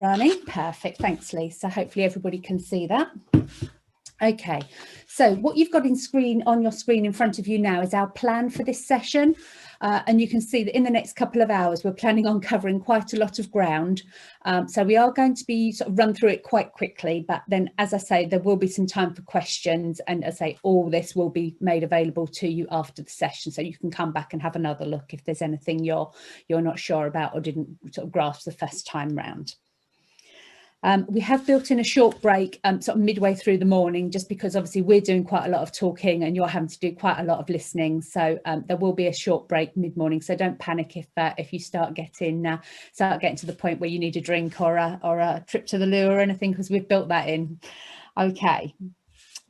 Running, perfect. Thanks, Lisa. Hopefully everybody can see that. Okay, so what you've got on your screen in front of you now is our plan for this session. And you can see that in the next couple of hours, we're planning on covering quite a lot of ground. So we are going to be sort of run through it quite quickly, but then, as I say, there will be some time for questions. And as I say, all this will be made available to you after the session. So you can come back and have another look if there's anything you're not sure about or didn't sort of grasp the first time round. We have built in a short break sort of midway through the morning, just because obviously we're doing quite a lot of talking and you're having to do quite a lot of listening. So there will be a short break mid-morning. So don't panic if you start getting to the point where you need a drink or a trip to the loo or anything, because we've built that in. Okay.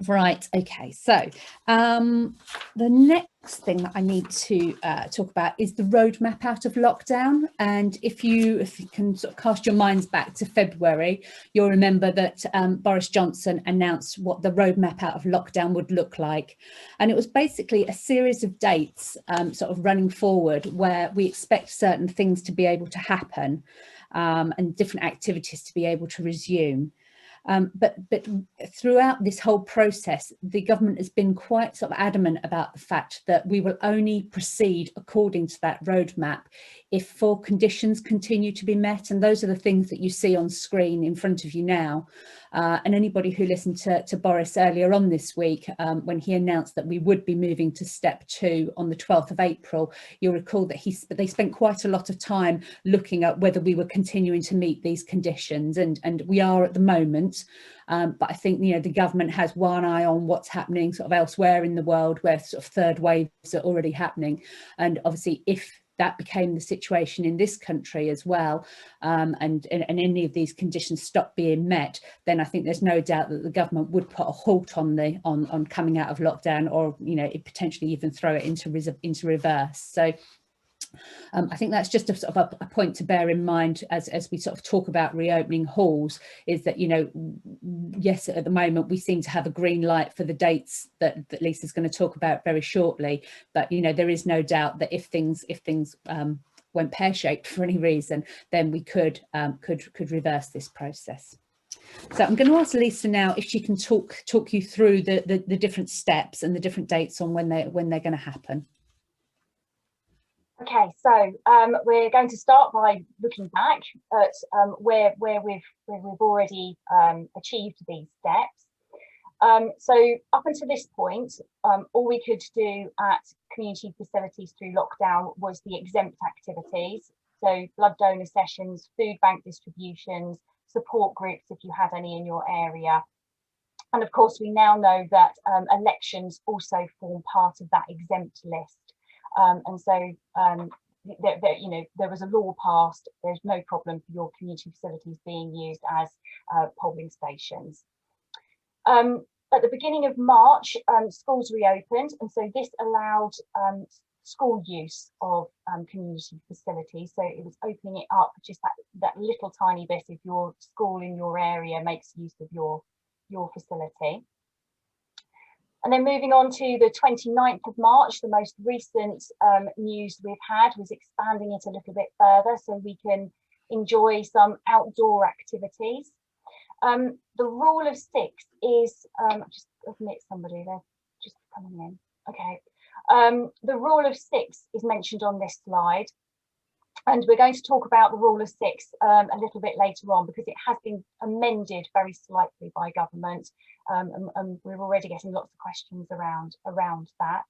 Right, okay, so the next thing that I need to talk about is the roadmap out of lockdown. And if you can sort of cast your minds back to February, you'll remember that Boris Johnson announced what the roadmap out of lockdown would look like. And it was basically a series of dates sort of running forward where we expect certain things to be able to happen and different activities to be able to resume. But throughout this whole process, the government has been quite sort of adamant about the fact that we will only proceed according to that roadmap if 4 conditions continue to be met. And those are the things that you see on screen in front of you now. And anybody who listened to Boris earlier on this week, when he announced that we would be moving to step 2 on the 12th of April, you'll recall that they spent quite a lot of time looking at whether we were continuing to meet these conditions, and we are at the moment. But I think, you know, the government has one eye on what's happening sort of elsewhere in the world, where sort of third waves are already happening. And obviously, if that became the situation in this country as well, and any of these conditions stop being met, then I think there's no doubt that the government would put a halt on coming out of lockdown, or, you know, potentially even throw it into reverse. So I think that's just a sort of a point to bear in mind as we sort of talk about reopening halls, is that, you know, yes, at the moment we seem to have a green light for the dates that Lisa's going to talk about very shortly, but, you know, there is no doubt that if things went pear-shaped for any reason, then we could reverse this process. So I'm going to ask Lisa now if she can talk you through the different steps and the different dates on when they're going to happen. Okay, so we're going to start by looking back at where we've already achieved these steps. So up until this point, all we could do at community facilities through lockdown was the exempt activities. So blood donor sessions, food bank distributions, support groups if you had any in your area. And of course, we now know that elections also form part of that exempt list. And so, you know, there was a law passed. There's no problem for your community facilities being used as polling stations. At the beginning of March, schools reopened, and so this allowed school use of community facilities. So it was opening it up just that little tiny bit if your school in your area makes use of your facility. And then moving on to the 29th of March, the most recent news we've had was expanding it a little bit further so we can enjoy some outdoor activities. The rule of 6 is, just looking at somebody, they're just coming in. Okay. The rule of 6 is mentioned on this slide. And we're going to talk about the rule of 6 a little bit later on, because it has been amended very slightly by government, and we're already getting lots of questions around that.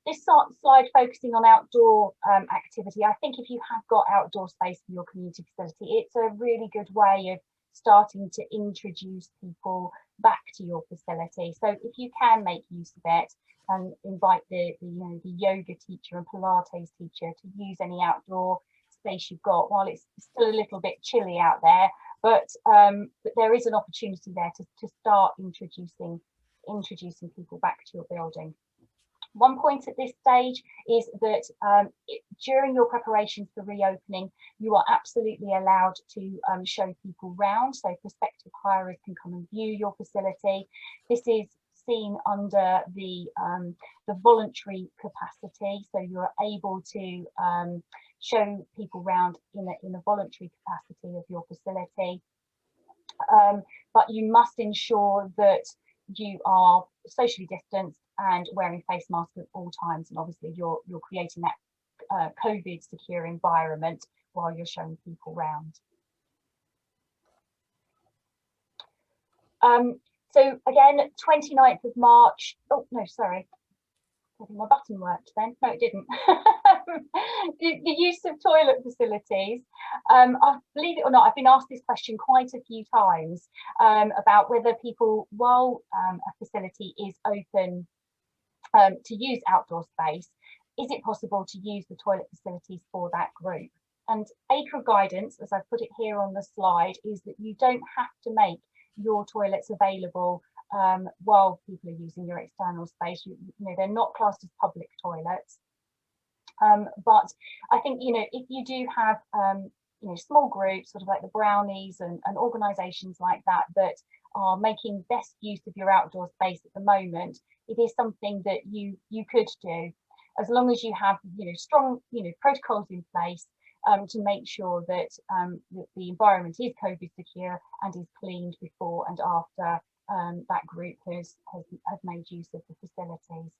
This slide focusing on outdoor activity. I think if you have got outdoor space for your community facility, it's a really good way of starting to introduce people back to your facility. So if you can make use of it, and invite the yoga teacher and Pilates teacher to use any outdoor space you've got while it's still a little bit chilly out there, but there is an opportunity there to start introducing people back to your building. One point at this stage is that during your preparations for reopening, you are absolutely allowed to show people round, so prospective hirers can come and view your facility. This is seen under the voluntary capacity, so you're able to show people around in a voluntary capacity of your facility. But you must ensure that you are socially distanced and wearing face masks at all times, and obviously you're creating that COVID secure environment while you're showing people around. So again, 29th of March, oh no, sorry, I think my button worked then. No, it didn't. The use of toilet facilities. Believe it or not, I've been asked this question quite a few times about whether people, while a facility is open to use outdoor space, is it possible to use the toilet facilities for that group? And ACRA guidance, as I've put it here on the slide, is that you don't have to make your toilets available while people are using your external space. You know, they're not classed as public toilets. But I think, you know, if you do have, you know, small groups, sort of like the Brownies and organisations like that, that are making best use of your outdoor space at the moment, it is something that you could do, as long as you have, you know, strong, you know, protocols in place to make sure that, that the environment is COVID secure and is cleaned before and after that group has made use of the facilities.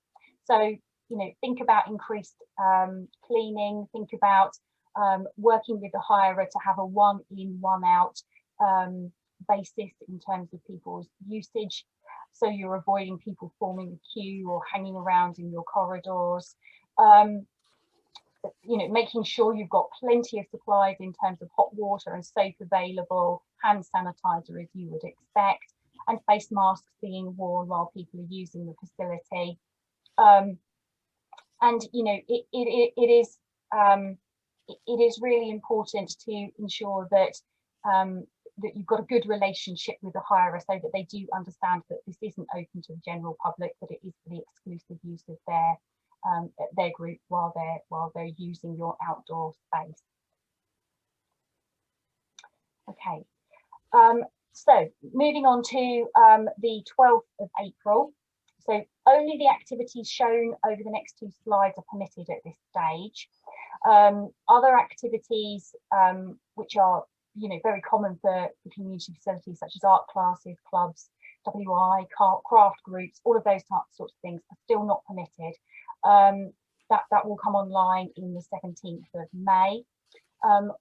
So, you know, think about increased cleaning, think about working with the hirer to have a one in, one out basis in terms of people's usage. So you're avoiding people forming a queue or hanging around in your corridors. You know, making sure you've got plenty of supplies in terms of hot water and soap available, hand sanitizer as you would expect, and face masks being worn while people are using the facility. And you know, it is really important to ensure that that you've got a good relationship with the hirer, so that they do understand that this isn't open to the general public, but it is for the exclusive use of their group while they're using your outdoor space. Okay, so moving on to the 12th of April. So only the activities shown over the next two slides are permitted at this stage. Other activities which are, you know, very common for community facilities, such as art classes, clubs, WI, craft groups, all of those sorts of things are still not permitted. That will come online in the 17th of May.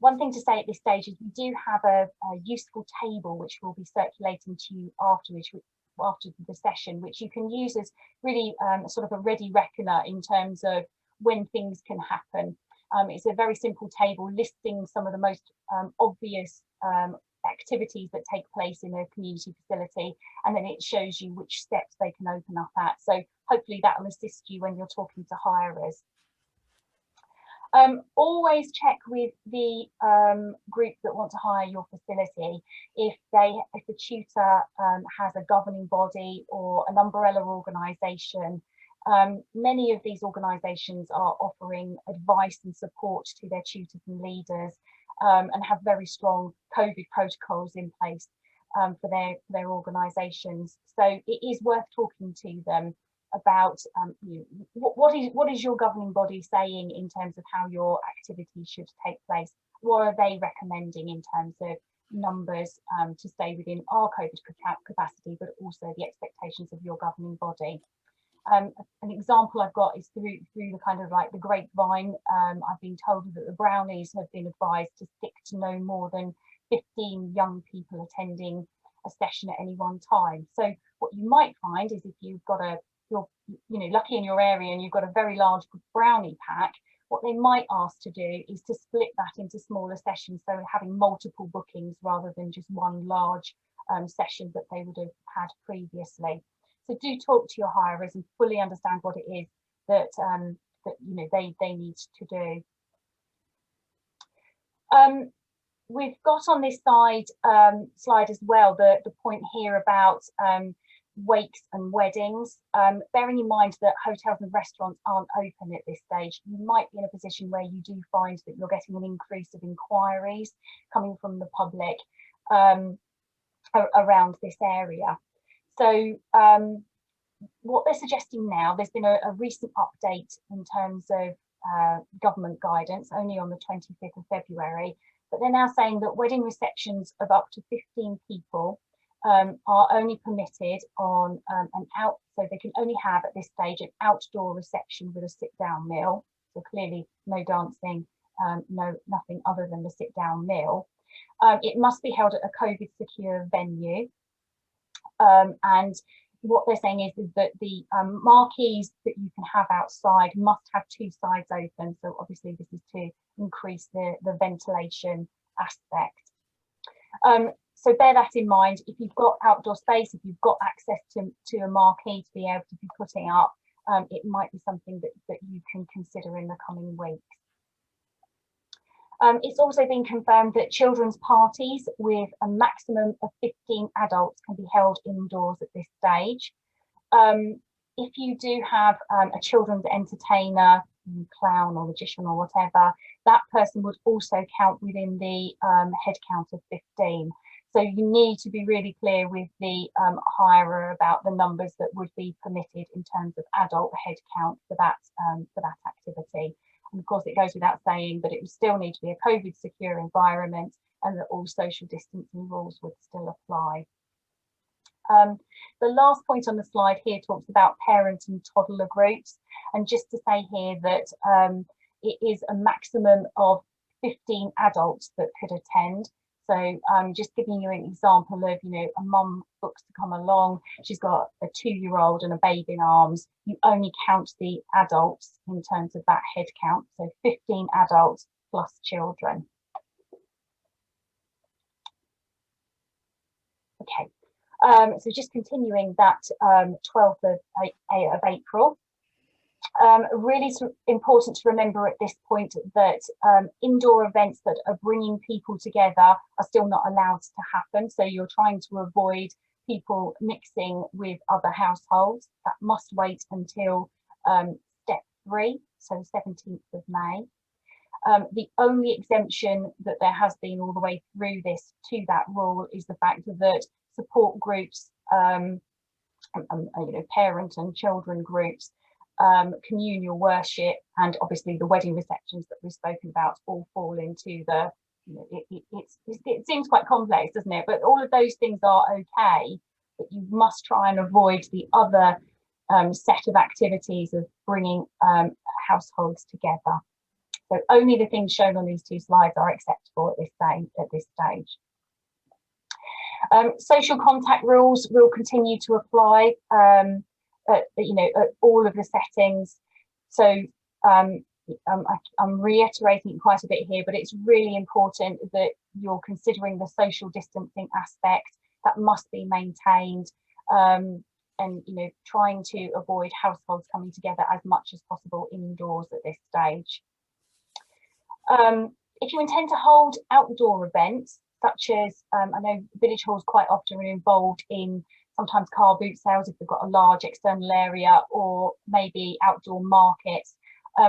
One thing to say at this stage is we do have a useful table which will be circulating to you afterwards, after the session, which you can use as really sort of a ready reckoner in terms of when things can happen. It's a very simple table listing some of the most obvious activities that take place in a community facility, and then it shows you which steps they can open up at. So hopefully that will assist you when you're talking to hirers. Always check with the group that want to hire your facility if the tutor has a governing body or an umbrella organisation. Many of these organisations are offering advice and support to their tutors and leaders, and have very strong COVID protocols in place for their organisations. So it is worth talking to them about what is your governing body saying in terms of how your activities should take place. What are they recommending in terms of numbers to stay within our COVID capacity, but also the expectations of your governing body. An example I've got is through the kind of like the grapevine. I've been told that the Brownies have been advised to stick to no more than 15 young people attending a session at any one time. So what you might find is if you've got you're lucky in your area and you've got a very large Brownie pack, what they might ask to do is to split that into smaller sessions, so having multiple bookings rather than just one large session that they would have had previously. So do talk to your hirers and fully understand what it is that they need to do. We've got on this slide as well the point here about wakes and weddings. Bearing in mind that hotels and restaurants aren't open at this stage, you might be in a position where you do find that you're getting an increase of inquiries coming from the public around this area. So what they're suggesting now, there's been a recent update in terms of government guidance only on the 25th of February, but they're now saying that wedding receptions of up to 15 people are only permitted on so they can only have at this stage an outdoor reception with a sit-down meal. So clearly no dancing, nothing other than the sit-down meal. It must be held at a COVID secure venue. And what they're saying is that the marquees that you can have outside must have two sides open. So obviously this is to increase the ventilation aspect. So bear that in mind. If you've got outdoor space, if you've got access to a marquee to be able to be putting up, it might be something that you can consider in the coming weeks. It's also been confirmed that children's parties with a maximum of 15 adults can be held indoors at this stage. If you do have a children's entertainer, clown or magician or whatever, that person would also count within the head count of 15. So you need to be really clear with the hirer about the numbers that would be permitted in terms of adult head count for that activity. And of course, it goes without saying, but it would still need to be a COVID secure environment and that all social distancing rules would still apply. The last point on the slide here talks about parent and toddler groups. And just to say here that it is a maximum of 15 adults that could attend. So just giving you an example of, a mum books to come along, she's got a 2-year-old and a baby in arms, you only count the adults in terms of that head count, so 15 adults plus children. Okay, so just continuing that 12th of April. Really important to remember at this point that indoor events that are bringing people together are still not allowed to happen. So you're trying to avoid people mixing with other households. That must wait until step 3, so 17th of May. The only exemption that there has been all the way through this to that rule is the fact that support groups, parent and children groups, communal worship, and obviously the wedding receptions that we've spoken about all fall into the, it seems quite complex, doesn't it? But all of those things are okay, but you must try and avoid the other set of activities of bringing households together. So only the things shown on these 2 slides are acceptable at this stage. Social contact rules will continue to apply at all of the settings. So I'm reiterating it quite a bit here, but it's really important that you're considering the social distancing aspect that must be maintained, and trying to avoid households coming together as much as possible indoors at this stage. If you intend to hold outdoor events, such as I know village halls quite often are involved in sometimes car boot sales if they've got a large external area, or maybe outdoor markets,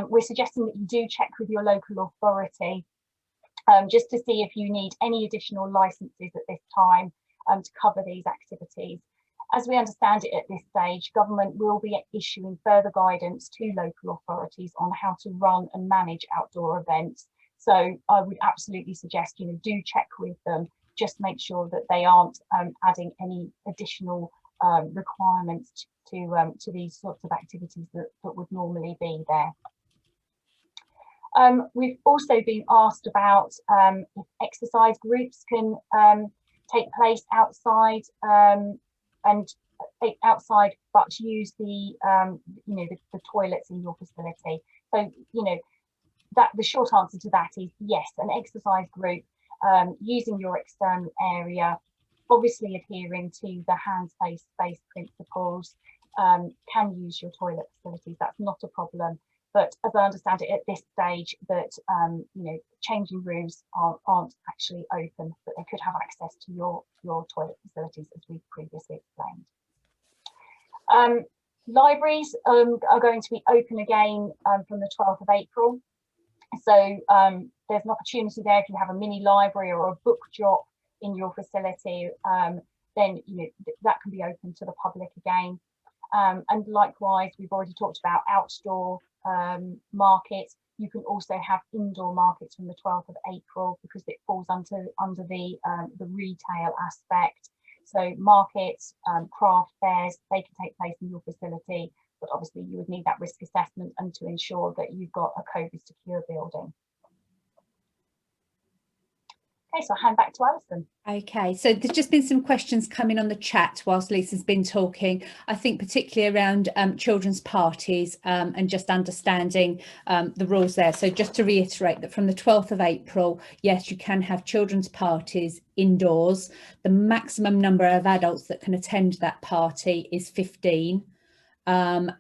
we're suggesting that you do check with your local authority just to see if you need any additional licenses at this time to cover these activities. As we understand it at this stage, government will be issuing further guidance to local authorities on how to run and manage outdoor events. So I would absolutely suggest, do check with them, just make sure that they aren't adding any additional requirements to these sorts of activities that would normally be there. We've also been asked about if exercise groups can take place outside but use the the toilets in your facility. So that the short answer to that is yes, an exercise group using your external area, obviously adhering to the hand space principles, can use your toilet facilities. That's not a problem. But as I understand it at this stage, that changing rooms aren't actually open, but they could have access to your toilet facilities, as we previously explained. Libraries are going to be open again from the 12th of April. So there's an opportunity there. If you have a mini library or a book drop in your facility, then that can be open to the public again. And likewise, we've already talked about outdoor markets. You can also have indoor markets from the 12th of April because it falls under the retail aspect. So markets, craft fairs, they can take place in your facility, but obviously you would need that risk assessment and to ensure that you've got a COVID secure building. Okay, so I'll hand back to Alison. Okay, so there's just been some questions coming on the chat whilst Lisa's been talking, I think particularly around children's parties and just understanding the rules there. So just to reiterate that from the 12th of April, yes, you can have children's parties indoors. The maximum number of adults that can attend that party is 15. But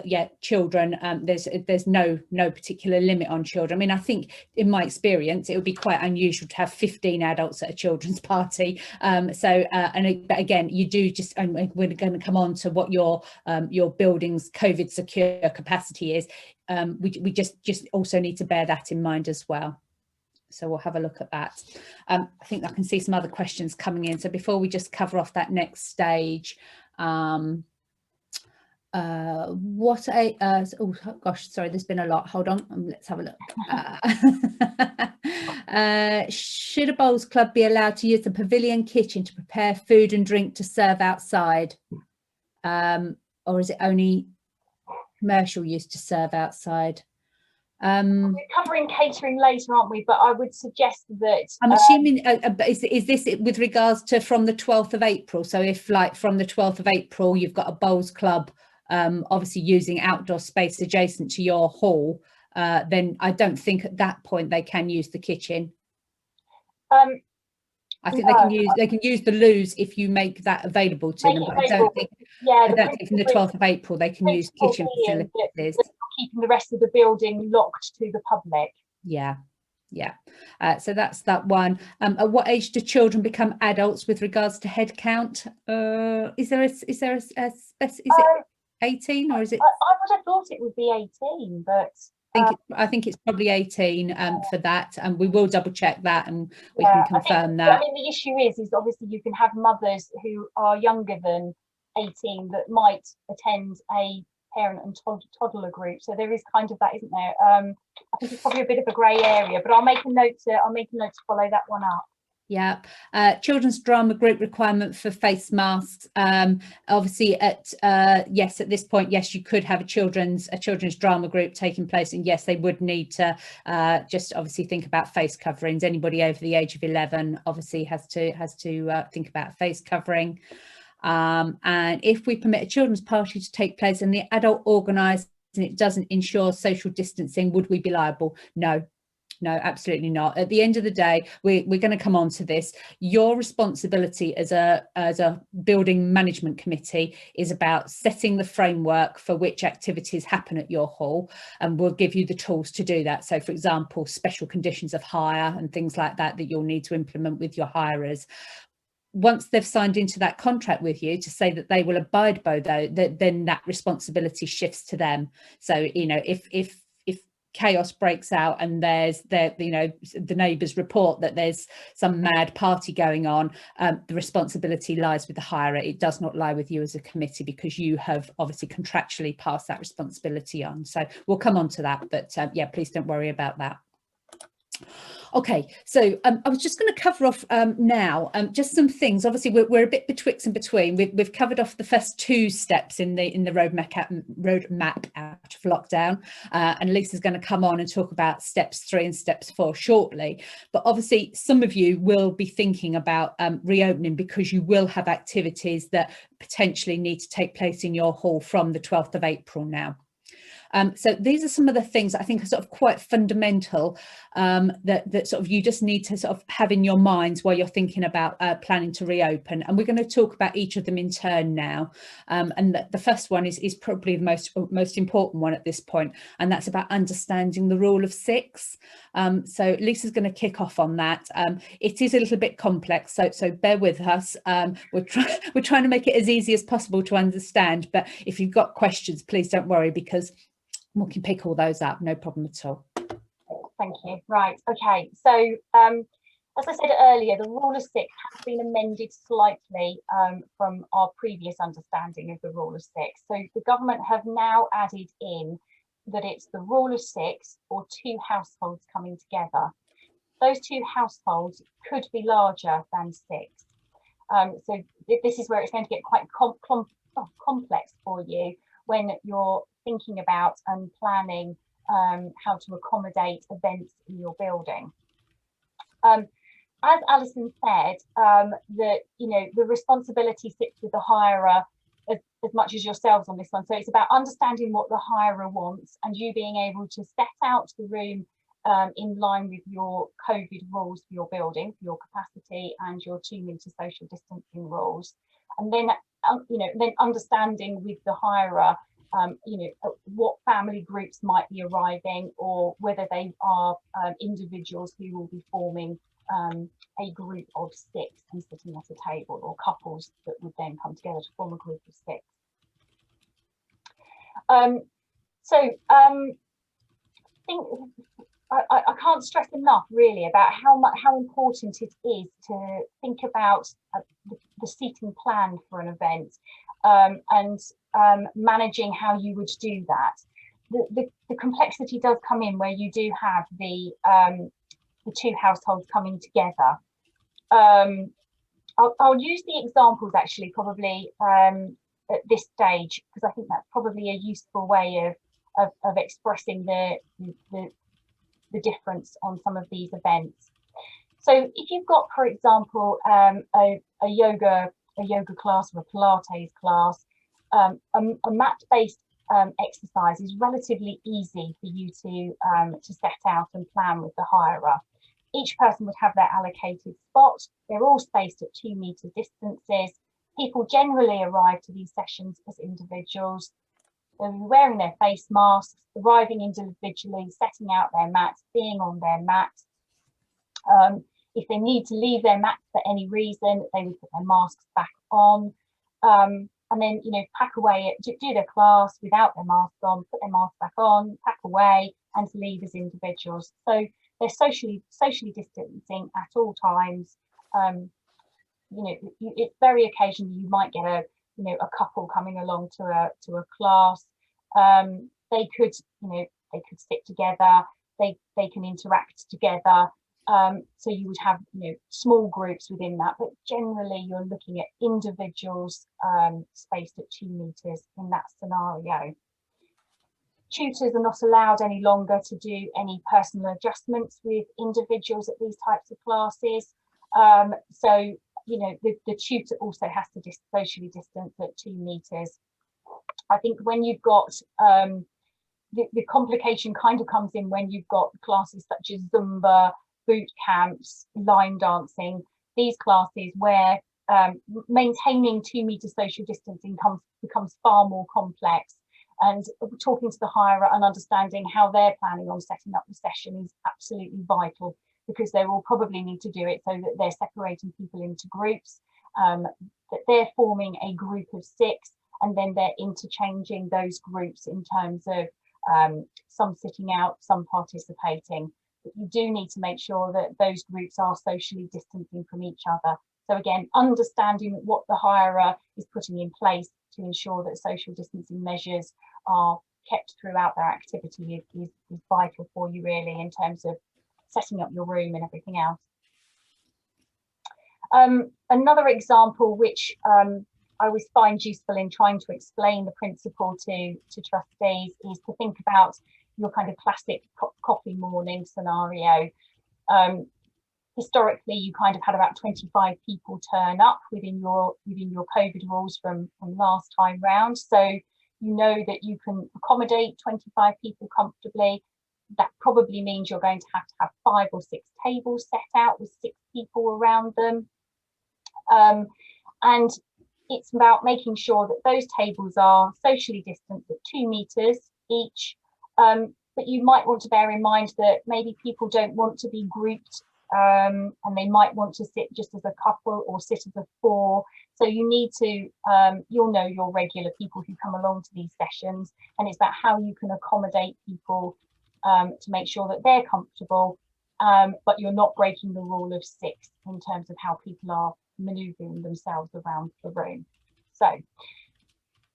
yeah, children, there's no particular limit on children. I mean, I think in my experience, it would be quite unusual to have 15 adults at a children's party. But again, you do just, and we're going to come on to what your building's COVID secure capacity is. We just also need to bear that in mind as well. So we'll have a look at that. I think I can see some other questions coming in. So before we just cover off that next stage, oh gosh, sorry, there's been a lot. Hold on, let's have a look. Should a bowls club be allowed to use the pavilion kitchen to prepare food and drink to serve outside, or is it only commercial use to serve outside? We're covering catering later, aren't we? But I would suggest that I'm assuming is this with regards to from the 12th of April? So if like from the 12th of April you've got a bowls club obviously using outdoor space adjacent to your hall, then I don't think at that point they can use the kitchen. I think they can use the loos if you make that available to them, but I don't think from the 12th of April they can use kitchen facilities. Keeping the rest of the building locked to the public. Yeah. So that's that one. At what age do children become adults with regards to head count? Is it 18 or is it? I would have thought it would be 18, but I think it's probably 18 for that, and we will double check that and we can confirm that. I mean, the issue is obviously you can have mothers who are younger than 18 that might attend a parent and toddler group, so there is kind of that, isn't there? I think it's probably a bit of a grey area, but I'll make a note to follow that one up. Yeah, children's drama group requirement for face masks. Obviously, at this point, yes, you could have a children's drama group taking place, and yes, they would need to just obviously think about face coverings. Anybody over the age of 11 obviously has to think about face covering. And if we permit a children's party to take place and the adult organised and it doesn't ensure social distancing, would we be liable? No, absolutely not. At the end of the day, we're going to come on to this. Your responsibility as a building management committee is about setting the framework for which activities happen at your hall, and we'll give you the tools to do that. So, for example, special conditions of hire and things like that you'll need to implement with your hirers. Once they've signed into that contract with you to say that they will abide by then that responsibility shifts to them. So, you know, if chaos breaks out and the neighbours report that there's some mad party going on, the responsibility lies with the hirer. It does not lie with you as a committee, because you have obviously contractually passed that responsibility on. So we'll come on to that, but yeah, please don't worry about that. Okay, so I was just going to cover off now just some things. Obviously, we're a bit betwixt and between. We've covered off the first two steps in the roadmap out of lockdown, and Lisa's going to come on and talk about steps 3 and steps 4 shortly. But obviously, some of you will be thinking about reopening, because you will have activities that potentially need to take place in your hall from the 12th of April now. So these are some of the things I think are sort of quite fundamental that sort of you just need to sort of have in your minds while you're thinking about planning to reopen. And we're going to talk about each of them in turn now. And the first one is probably the most important one at this point, and that's about understanding the rule of 6. So Lisa's going to kick off on that. It is a little bit complex, so bear with us. We're trying to make it as easy as possible to understand, but if you've got questions, please don't worry, because we can pick all those up, no problem at all. Thank you. Right, okay, so As I said earlier, the rule of six has been amended slightly from our previous understanding of the rule of six. So the government have now added in that it's the rule of six or 2 households coming together. Those 2 households could be larger than 6. So this is where it's going to get quite complex for you when you're thinking about and planning how to accommodate events in your building. As Alison said, that the responsibility sits with the hirer as much as yourselves on this one. So it's about understanding what the hirer wants and you being able to set out the room in line with your COVID rules for your building, for your capacity and your 2-metre social distancing rules. And then, then understanding with the hirer, what family groups might be arriving or whether they are individuals who will be forming a group of 6 and sitting at a table, or couples that would then come together to form a group of 6. I can't stress enough really about how important it is to think about the seating plan for an event and managing how you would do that. The complexity does come in where you do have the 2 households coming together. I'll use the examples actually probably at this stage, because I think that's probably a useful way of expressing the difference on some of these events. So if you've got, for example, a yoga class or a Pilates class, a mat-based exercise is relatively easy for you to set out and plan with the hirer. Each person would have their allocated spot. They're all spaced at 2-metre distances. People generally arrive to these sessions as individuals. They'll be wearing their face masks, arriving individually, setting out their mats, being on their mat. If they need to leave their mat for any reason, they would put their masks back on. And then, pack away, do their class without their masks on, put their masks back on, pack away, and to leave as individuals. So they're socially distancing at all times. It's very occasionally you might get a couple coming along to a class. They could sit together. They can interact together. So you would have small groups within that, but generally you're looking at individuals spaced at 2 meters in that scenario. Tutors are not allowed any longer to do any personal adjustments with individuals at these types of classes. So the tutor also has to socially distance at 2 meters. I think when you've got the complication kind of comes in when you've got classes such as Zumba, boot camps, line dancing, these classes where maintaining 2 meter social distancing becomes far more complex. And talking to the hirer and understanding how they're planning on setting up the session is absolutely vital, because they will probably need to do it so that they're separating people into groups, that they're forming a group of 6, and then they're interchanging those groups in terms of some sitting out, some participating. But you do need to make sure that those groups are socially distancing from each other. So again, understanding what the hirer is putting in place to ensure that social distancing measures are kept throughout their activity is vital for you really in terms of setting up your room and everything else. Another example which I always find useful in trying to explain the principle to trustees is to think about your kind of classic coffee morning scenario. Historically, you kind of had about 25 people turn up within your COVID rules from last time round. So you know that you can accommodate 25 people comfortably. That probably means you're going to have 5 or 6 tables set out with 6 people around them. And it's about making sure that those tables are socially distanced at 2 meters each. But you might want to bear in mind that maybe people don't want to be grouped, and they might want to sit just as a couple or sit as a 4. So you need to, you'll know your regular people who come along to these sessions, and it's about how you can accommodate people to make sure that they're comfortable, but you're not breaking the rule of 6 in terms of how people are manoeuvring themselves around the room. So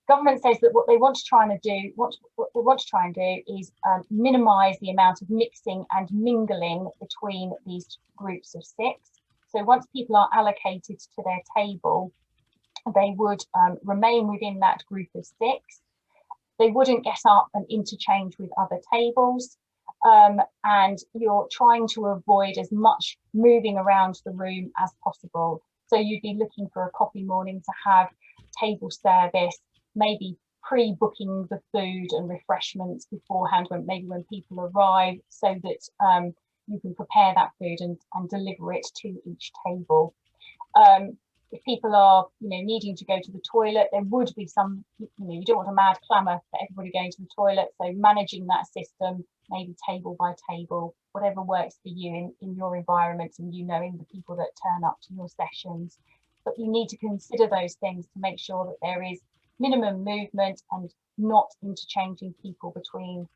government says that what they want to try and do, is minimise the amount of mixing and mingling between these groups of 6. So once people are allocated to their table, they would remain within that group of 6. They wouldn't get up and interchange with other tables. And you're trying to avoid as much moving around the room as possible. So you'd be looking for a coffee morning to have table service, maybe pre-booking the food and refreshments beforehand, maybe when people arrive, so that you can prepare that food and deliver it to each table. If people are, needing to go to the toilet, there would be some, you don't want a mad clamour for everybody going to the toilet. So managing that system, maybe table by table, whatever works for you in your environment, and knowing the people that turn up to your sessions. But you need to consider those things to make sure that there is minimum movement and not interchanging people between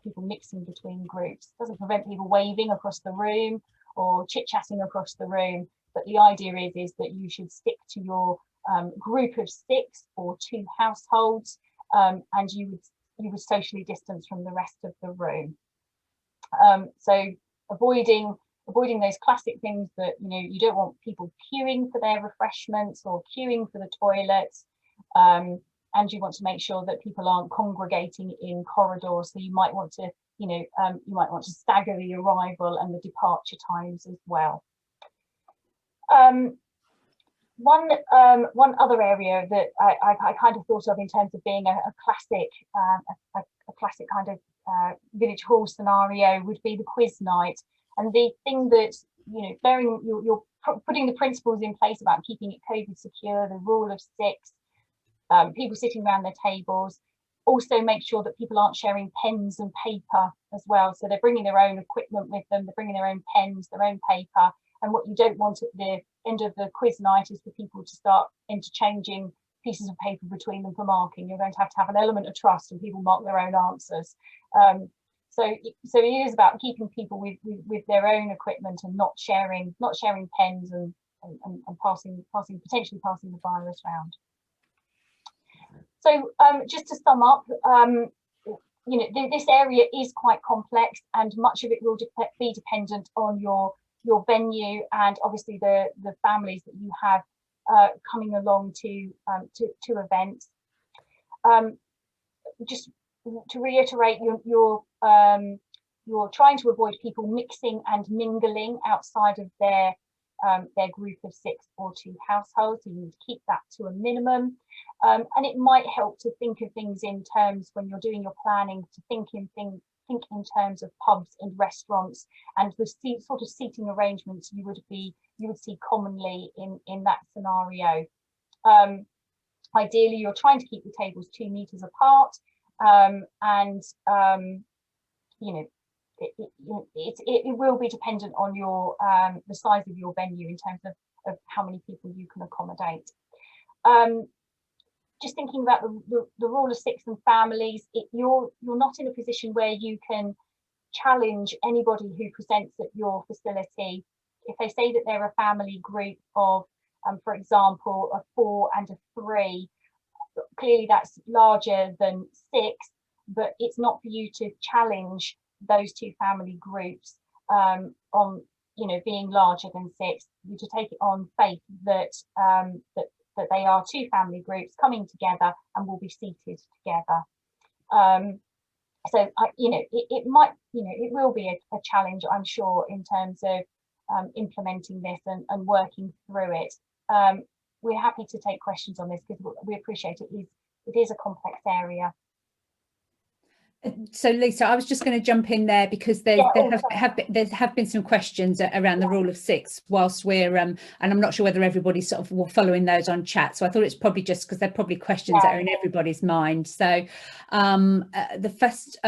people mixing between groups. Doesn't prevent people waving across the room or chit-chatting across the room, but the idea is that you should stick to your group of 6 or 2 households, and you would socially distance from the rest of the room. So avoiding those classic things that you don't want people queuing for their refreshments or queuing for the toilets, and you want to make sure that people aren't congregating in corridors. So you might want to stagger the arrival and the departure times as well. One other area that I kind of thought of in terms of being a classic kind of village hall scenario would be the quiz night. And the thing that, you're putting the principles in place about keeping it COVID secure, the rule of 6, people sitting around their tables. Also make sure that people aren't sharing pens and paper as well. So they're bringing their own equipment with them, they're bringing their own pens, their own paper. And what you don't want at the end of the quiz night is for people to start interchanging pieces of paper between them for marking. You're going to have an element of trust, and people mark their own answers. So it is about keeping people with their own equipment and not sharing pens and potentially passing the virus around. So just to sum up, this area is quite complex, and much of it will be dependent on your venue and obviously the families that you have coming along to events. Just to reiterate, you're trying to avoid people mixing and mingling outside of their group of 6 or 2 households. So you need to keep that to a minimum, and it might help to think of things in terms, when you're doing your planning, to think in terms of pubs and restaurants and the sort of seating arrangements you would see commonly in that scenario. Ideally, you're trying to keep the tables 2 meters apart, and it will be dependent on your the size of your venue in terms of how many people you can accommodate. Just thinking about the rule of 6 and families, you're not in a position where you can challenge anybody who presents at your facility. If they say that they're a family group of, for example, a 4 and a 3, clearly that's larger than 6, but it's not for you to challenge those 2 family groups on being larger than 6. You to take it on faith that that they are 2 family groups coming together and will be seated together. So it will be a challenge, I'm sure, in terms of implementing this and working through it. We're happy to take questions on this because we appreciate it is a complex area. So Lisa, I was just going to jump in there because there have been some questions around the rule of 6 whilst we're and I'm not sure whether everybody's sort of following those on chat, so I thought it's probably just because they're probably questions that are in everybody's mind. So the first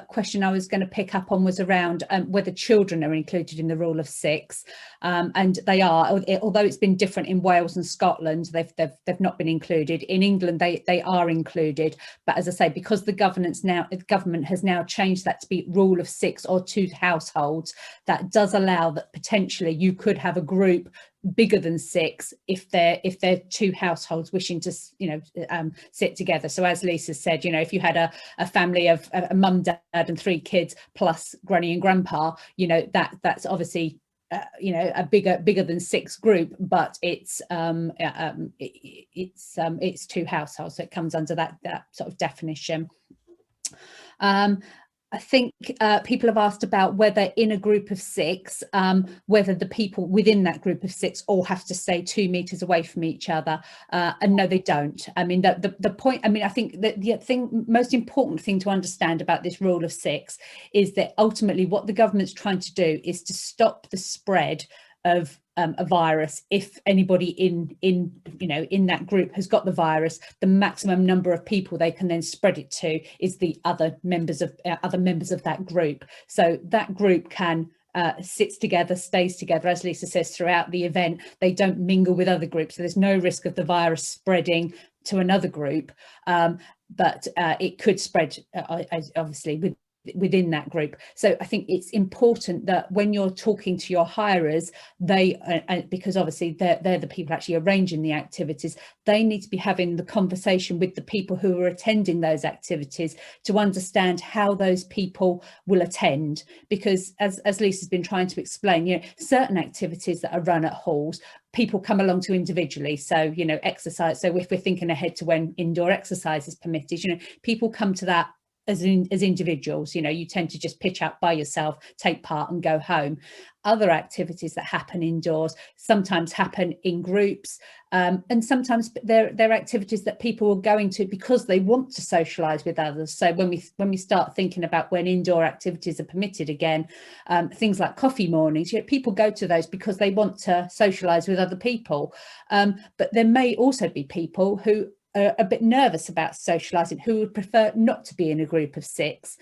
question I was going to pick up on was around whether children are included in the rule of 6, and they are, although it's been different in Wales and Scotland. They've not been included. In England they are included, but as I say, because the government government has now changed that to be rule of 6 or 2 households. That does allow that potentially you could have a group bigger than 6 if they're 2 households wishing to, you know, sit together. So as Lisa said, you know, if you had a family of a mum, dad and 3 kids plus granny and grandpa, you know, that's obviously you know, a bigger than 6 group, but it's 2 households, so it comes under that sort of definition. I think people have asked about whether in a group of 6, whether the people within that group of 6 all have to stay 2 meters away from each other. And no, they don't. I mean, the point, I mean, I think that the most important thing to understand about this rule of 6 is that ultimately what the government's trying to do is to stop the spread of a virus. If anybody in that group has got the virus, the maximum number of people they can then spread it to is the other members of that group. So that group can sits together, stays together, as Lisa says, throughout the event. They don't mingle with other groups, so there's no risk of the virus spreading to another group, but it could spread obviously within that group. So I think it's important that when you're talking to your hirers, they because obviously they're the people actually arranging the activities, they need to be having the conversation with the people who are attending those activities to understand how those people will attend, because as Lisa's been trying to explain, you know, certain activities that are run at halls people come along to individually. So, you know, exercise, so if we're thinking ahead to when indoor exercise is permitted, you know, people come to that as individuals. You know, you tend to just pitch out by yourself, take part and go home. Other activities that happen indoors sometimes happen in groups, and sometimes they're activities that people are going to because they want to socialise with others. So when we start thinking about when indoor activities are permitted again, things like coffee mornings, you know, people go to those because they want to socialise with other people, but there may also be people who are a bit nervous about socialising, who would prefer not to be in a group of 6.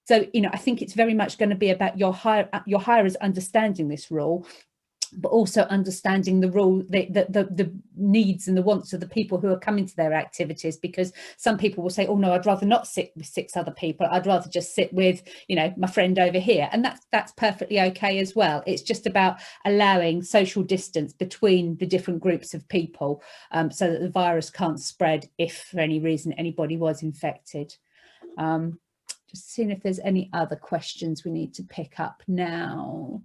So, you know, I think it's very much going to be about your hirers understanding this rule, but also understanding the rule, the needs and the wants of the people who are coming to their activities, because some people will say, oh no, I'd rather not sit with 6 other people, I'd rather just sit with, you know, my friend over here, and that's perfectly okay as well. It's just about allowing social distance between the different groups of people, so that the virus can't spread if for any reason anybody was infected. Just seeing if there's any other questions we need to pick up now.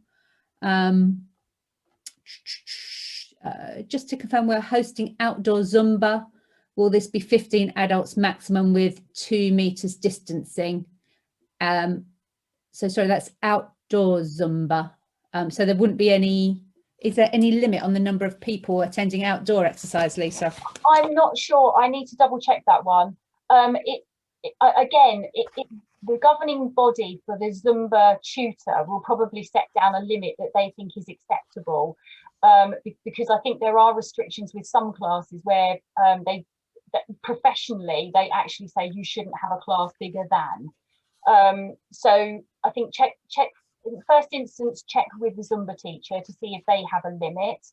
Just to confirm, we're hosting outdoor Zumba. Will this be 15 adults maximum with 2 meters distancing? So sorry, that's outdoor Zumba. So there wouldn't be any, is there any limit on the number of people attending outdoor exercise, Lisa? I'm not sure. I need to double check that one. The governing body for the Zumba tutor will probably set down a limit that they think is acceptable, because I think there are restrictions with some classes where professionally they actually say you shouldn't have a class bigger than. So I think check in the first instance, check with the Zumba teacher to see if they have a limit.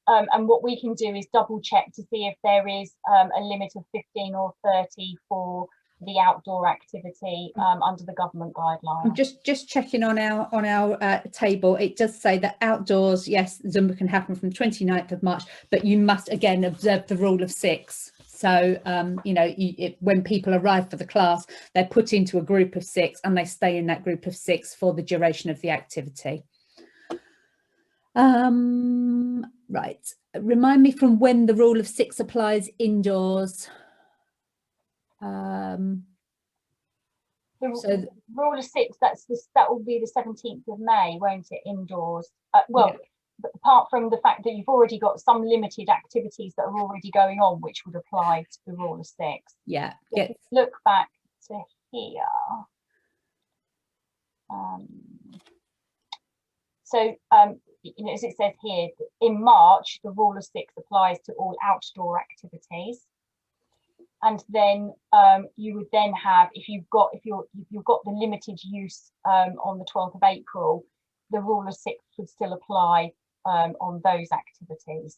And what we can do is double check to see if there is a limit of 15 or 30 for the outdoor activity under the government guidelines. I'm just checking on our table. It does say that outdoors, yes, Zumba can happen from 29th of March, but you must again observe the rule of 6. So, you know, when people arrive for the class, they're put into a group of 6 and they stay in that group of 6 for the duration of the activity. Right, remind me from when the rule of 6 applies indoors. The rule of 6, that will be the 17th of May, won't it, indoors? Well, yeah. Apart from the fact that you've already got some limited activities that are already going on, which would apply to the rule of 6. Yeah. Yes. Look back to here. You know, as it says here, in March, the rule of 6 applies to all outdoor activities. And then you would then have, if you've got the limited use on the 12th of April, the rule of 6 would still apply on those activities.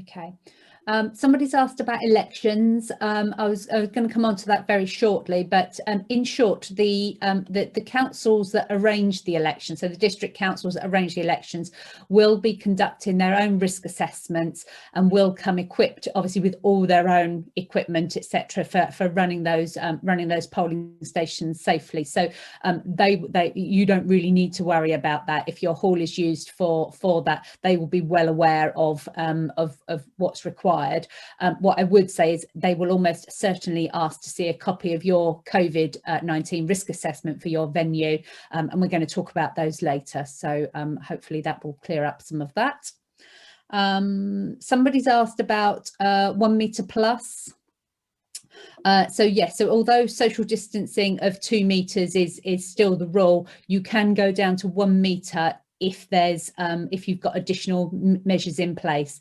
Okay. Somebody's asked about elections. I was going to come on to that very shortly, but in short, the councils that arrange the elections, so the district councils that arrange the elections, will be conducting their own risk assessments and will come equipped, obviously, with all their own equipment, etc., for running those polling stations safely. So you don't really need to worry about that. If your hall is used for that, they will be well aware of what's required. What I would say is they will almost certainly ask to see a copy of your COVID-19 risk assessment for your venue, and we're going to talk about those later. So hopefully that will clear up some of that. Somebody's asked about 1 metre plus. So yes, so although social distancing of 2 metres is still the rule, you can go down to 1 metre if you've got additional measures in place.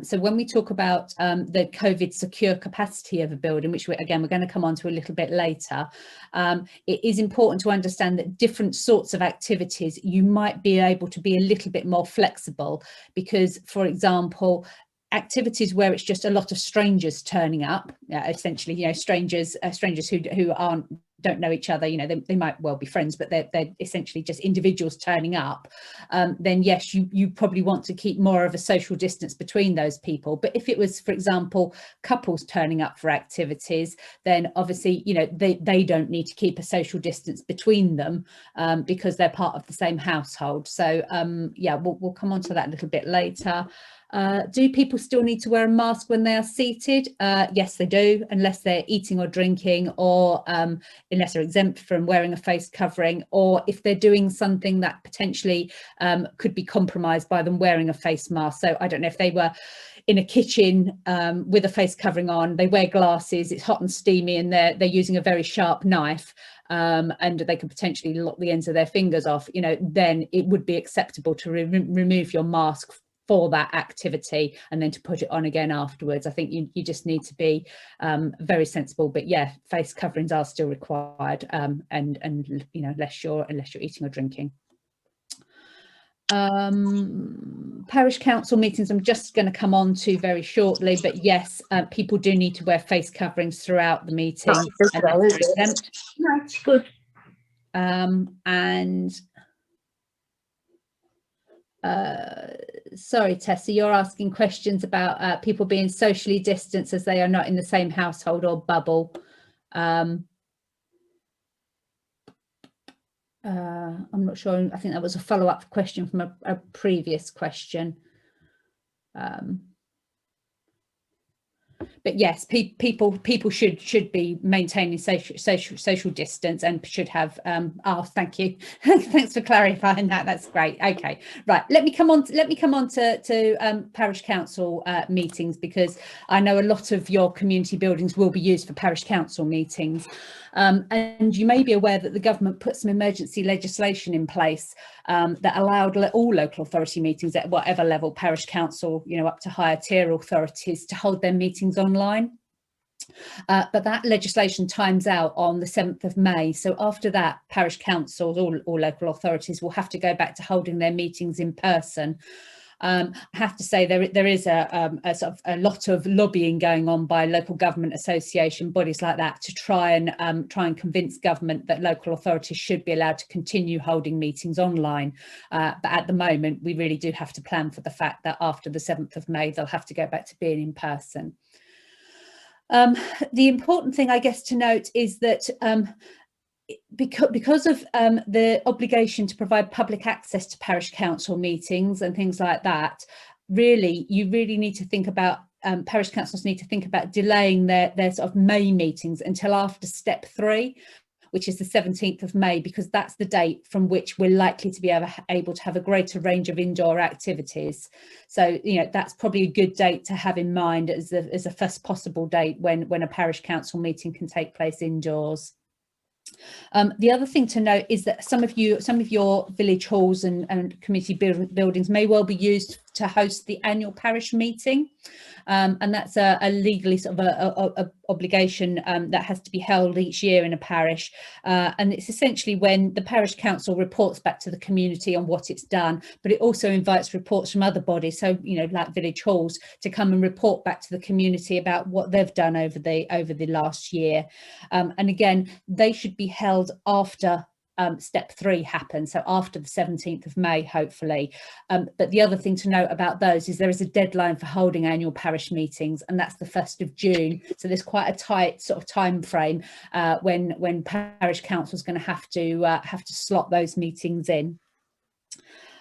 So when we talk about the COVID secure capacity of a building, which we're going to come on to a little bit later, it is important to understand that different sorts of activities, you might be able to be a little bit more flexible, because, for example, activities where it's just a lot of strangers turning up, essentially, you know, strangers who don't know each other, you know, they might well be friends, but they're essentially just individuals turning up, then yes, you probably want to keep more of a social distance between those people. But if it was, for example, couples turning up for activities, then obviously, you know, they don't need to keep a social distance between them, because they're part of the same household. So yeah, we'll come on to that a little bit later. Do people still need to wear a mask when they are seated? Yes, they do, unless they're eating or drinking, or unless they're exempt from wearing a face covering, or if they're doing something that potentially could be compromised by them wearing a face mask. So I don't know if they were in a kitchen with a face covering on, they wear glasses, it's hot and steamy, and they're using a very sharp knife, and they could potentially lock the ends of their fingers off, you know, then it would be acceptable to remove your mask for that activity and then to put it on again afterwards. I think you just need to be very sensible, but yeah, face coverings are still required, and you know, unless you're eating or drinking. Parish council meetings, I'm just going to come on to very shortly, but yes, people do need to wear face coverings throughout the meeting. That's good. And sorry, Tessa, you're asking questions about people being socially distanced as they are not in the same household or bubble. I'm not sure. I think that was a follow-up question from a previous question. But yes, people should be maintaining social distance and should have. Oh, thank you. Thanks for clarifying that. That's great. Okay, right. Let me come on to parish council meetings, because I know a lot of your community buildings will be used for parish council meetings. And you may be aware that the government put some emergency legislation in place that allowed all local authority meetings at whatever level, parish council, you know, up to higher tier authorities, to hold their meetings online. But that legislation times out on the 7th of May. So after that, parish councils, all local authorities, will have to go back to holding their meetings in person. I have to say there is a sort of a lot of lobbying going on by local government association bodies like that to try and convince government that local authorities should be allowed to continue holding meetings online. But at the moment, we really do have to plan for the fact that after the 7th of May, they'll have to go back to being in person. The important thing, I guess, to note is that because of the obligation to provide public access to parish council meetings and things like that, you really need to think about, parish councils need to think about delaying their sort of May meetings until after step 3, which is the 17th of May, because that's the date from which we're likely to be able to have a greater range of indoor activities. So, you know, that's probably a good date to have in mind as a first possible date when a parish council meeting can take place indoors. The other thing to note is that some of your village halls and community buildings may well be used to host the annual parish meeting, and that's a legally sort of a obligation that has to be held each year in a parish, and it's essentially when the parish council reports back to the community on what it's done, but it also invites reports from other bodies, so like village halls, to come and report back to the community about what they've done over the last year. And again, they should be held after step 3 happens, so after the 17th of May, hopefully. But the other thing to note about those is there is a deadline for holding annual parish meetings, and that's the 1st of June. So there's quite a tight sort of time frame when parish council is going to have to slot those meetings in.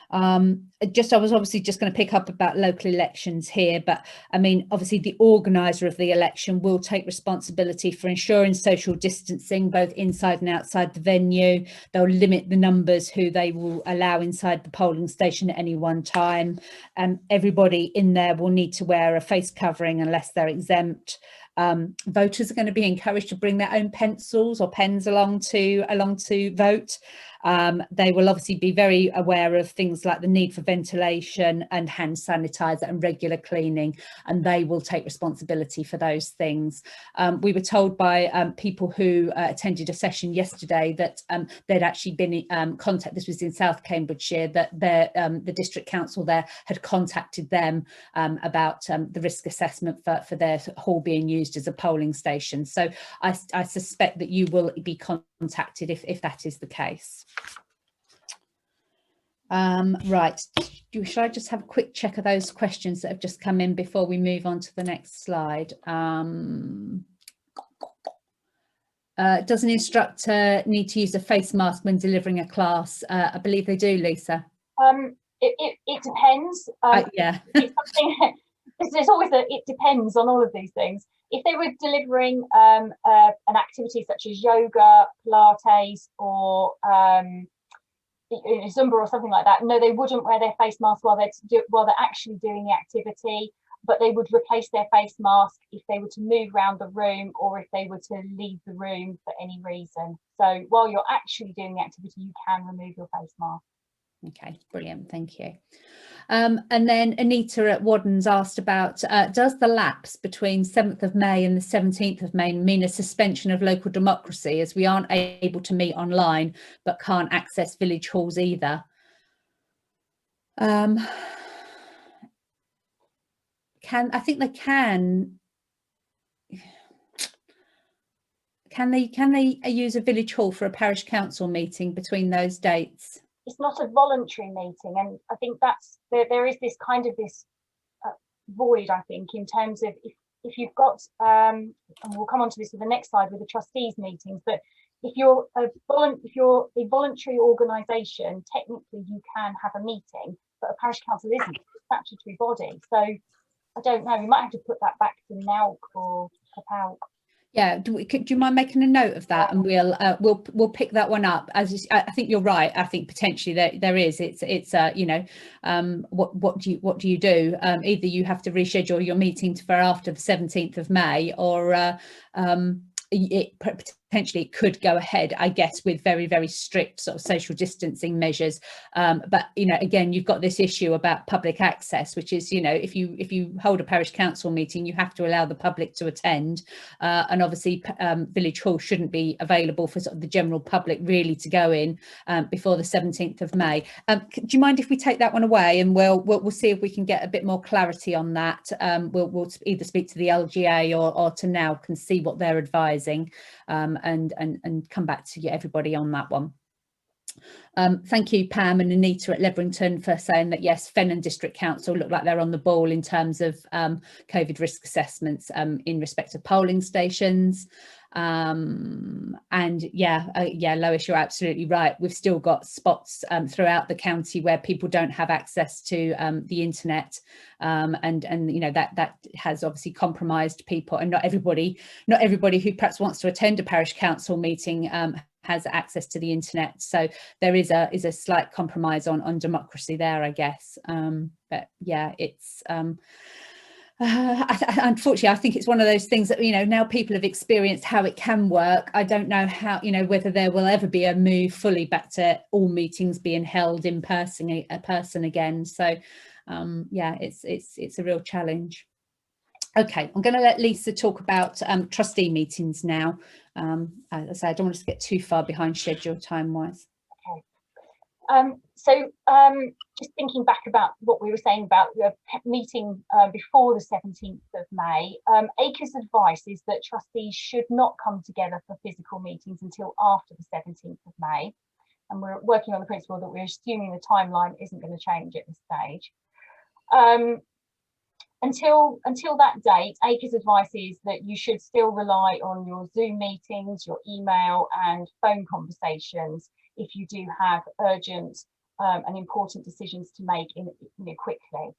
I was obviously just going to pick up about local elections here, but I mean, obviously the organiser of the election will take responsibility for ensuring social distancing both inside and outside the venue. They'll limit the numbers who they will allow inside the polling station at any one time, and everybody in there will need to wear a face covering unless they're exempt. Voters are going to be encouraged to bring their own pencils or pens along to vote. They will obviously be very aware of things like the need for ventilation and hand sanitizer and regular cleaning, and they will take responsibility for those things. We were told by people who attended a session yesterday that they'd actually been in contact, this was in South Cambridgeshire, that the district council there had contacted them about the risk assessment for their hall being used as a polling station. So I suspect that you will be contacted if that is the case. Right, should I just have a quick check of those questions that have just come in before we move on to the next slide? Does an instructor need to use a face mask when delivering a class? I believe they do, Lisa. It depends. Yeah. It's something, there's always it depends on all of these things. If they were delivering an activity such as yoga, Pilates, or Zumba or something like that, no, they wouldn't wear their face mask while they're actually doing the activity, but they would replace their face mask if they were to move around the room or if they were to leave the room for any reason. So while you're actually doing the activity, you can remove your face mask. Okay, brilliant, thank you. And then Anita at Waddens asked about, does the lapse between 7th of May and the 17th of May mean a suspension of local democracy, as we aren't able to meet online but can't access village halls either? I think they can. Can they use a village hall for a parish council meeting between those dates? It's not a voluntary meeting, and I think that's there is this kind of this void, I think, in terms of if you've got and we'll come on to this with the next slide with the trustees meetings, but if you're a voluntary organisation, technically you can have a meeting, but a parish council isn't a statutory body. So I don't know, we might have to put that back to NALC or CAPALC. Yeah, do you mind making a note of that, and we'll pick that one up. As I think you're right. I think potentially there is. It's what do you do? Either you have to reschedule your meeting for after the 17th of May, or potentially it could go ahead, I guess, with very, very strict sort of social distancing measures. But again, you've got this issue about public access, which is, if you hold a parish council meeting, you have to allow the public to attend, and obviously village hall shouldn't be available for sort of the general public really to go in before the 17th of May. Do you mind if we take that one away, and we'll see if we can get a bit more clarity on that? We'll either speak to the LGA or to NALC and see what they're advising, and come back to everybody on that one. Thank you, Pam and Anita at Leverington, for saying that yes, Fenham District Council look like they're on the ball in terms of COVID risk assessments in respect of polling stations. And yeah, Lois, you're absolutely right. We've still got spots throughout the county where people don't have access to the internet, and that has obviously compromised people, and not everybody who perhaps wants to attend a parish council meeting has access to the internet. So there is a slight compromise on democracy there, I guess. But yeah, it's Unfortunately, I think it's one of those things that, you know, now people have experienced how it can work. I don't know how, you know, whether there will ever be a move fully back to all meetings being held in person, again. So yeah, it's a real challenge. Okay, I'm going to let Lisa talk about trustee meetings now. As I say, I don't want us to get too far behind schedule time wise. So just thinking back about what we were saying about the meeting before the 17th of May, ACRE's advice is that trustees should not come together for physical meetings until after the 17th of May. And we're working on the principle that we're assuming the timeline isn't going to change at this stage. Until that date, ACRE's advice is that you should still rely on your Zoom meetings, your email and phone conversations if you do have urgent and important decisions to make quickly.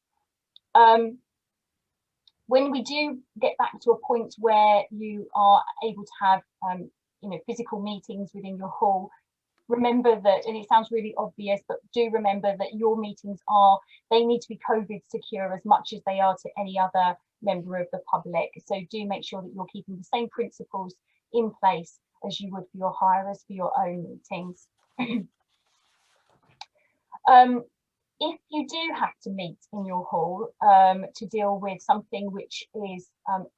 When we do get back to a point where you are able to have physical meetings within your hall, remember that, and it sounds really obvious, but do remember that your meetings they need to be COVID secure as much as they are to any other member of the public. So do make sure that you're keeping the same principles in place as you would for your hirers for your own meetings. If you do have to meet in your hall to deal with something which is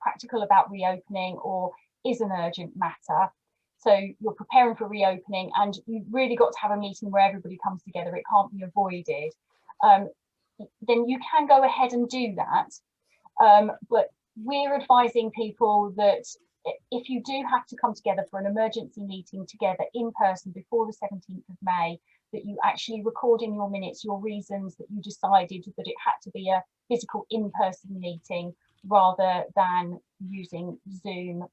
practical about reopening or is an urgent matter, so you're preparing for reopening and you've really got to have a meeting where everybody comes together, it can't be avoided, then you can go ahead and do that. But we're advising people that if you do have to come together for an emergency meeting together in person before the 17th of May, that you actually record in your minutes your reasons that you decided that it had to be a physical in-person meeting rather than using Zoom,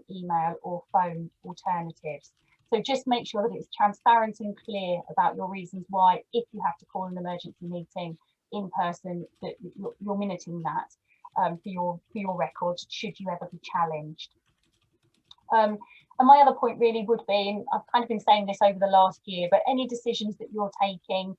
email or phone alternatives. So just make sure that it's transparent and clear about your reasons why, if you have to call an emergency meeting in person, that you're minuting that for your record should you ever be challenged. And my other point really would be, and I've kind of been saying this over the last year, but any decisions that you're taking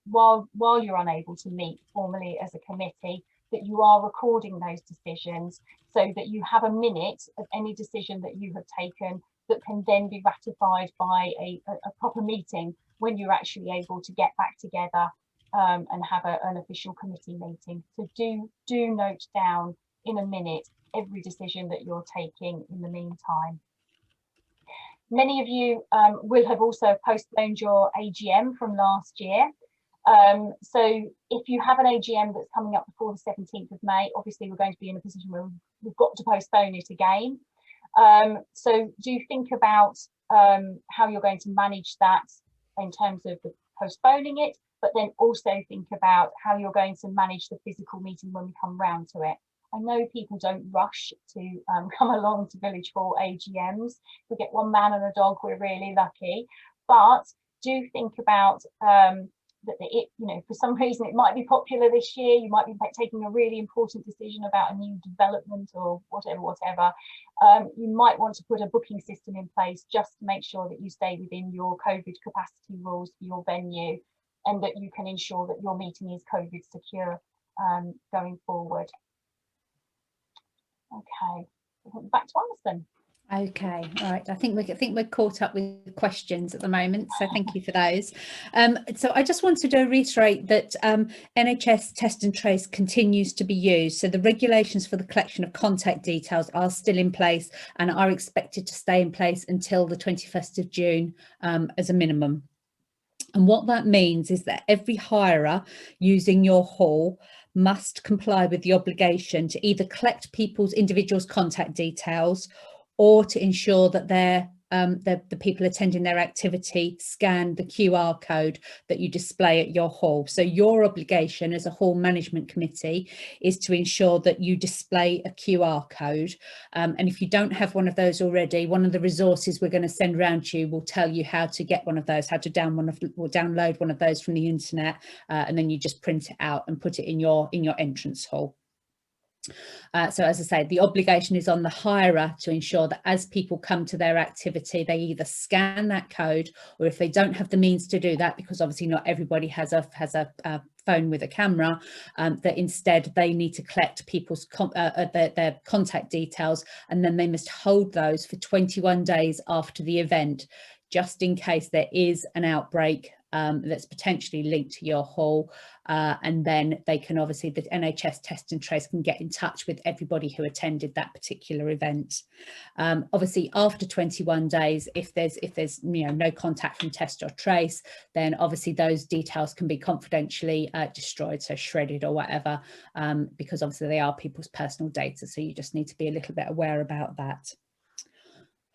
while you're unable to meet formally as a committee, that you are recording those decisions so that you have a minute of any decision that you have taken that can then be ratified by a proper meeting when you're actually able to get back together and have an official committee meeting. So do note down in a minute every decision that you're taking in the meantime. Many of you will have also postponed your AGM from last year. So if you have an AGM that's coming up before the 17th of May, obviously we're going to be in a position where we've got to postpone it again. So do think about how you're going to manage that in terms of postponing it, but then also think about how you're going to manage the physical meeting when we come round to it. I know people don't rush to come along to Village Hall AGMs. If we get one man and a dog, we're really lucky. But do think about that for some reason it might be popular this year. You might be taking a really important decision about a new development or whatever. You might want to put a booking system in place just to make sure that you stay within your COVID capacity rules for your venue, and that you can ensure that your meeting is COVID secure going forward. Okay, back to Alison. Okay, right. I think we're caught up with questions at the moment, so thank you for those. So I just wanted to reiterate that NHS Test and Trace continues to be used. So the regulations for the collection of contact details are still in place and are expected to stay in place until the 21st of June as a minimum. And what that means is that every hirer using your hall must comply with the obligation to either collect individuals' contact details, or to ensure that the people attending their activity scan the QR code that you display at your hall. So your obligation as a hall management committee is to ensure that you display a QR code. And if you don't have one of those already, one of the resources we're going to send around to you will tell you how to get one of those, how to download one of those from the internet, and then you just print it out and put it in your entrance hall. So as I say, the obligation is on the hirer to ensure that as people come to their activity, they either scan that code, or if they don't have the means to do that, because obviously not everybody has a phone with a camera, that instead they need to collect people's their contact details, and then they must hold those for 21 days after the event, just in case there is an outbreak that's potentially linked to your hall, and then they can obviously, the NHS Test and Trace can get in touch with everybody who attended that particular event. Obviously after 21 days, if there's no contact from Test or Trace, then obviously those details can be confidentially destroyed, so shredded or whatever, because obviously they are people's personal data, so you just need to be a little bit aware about that.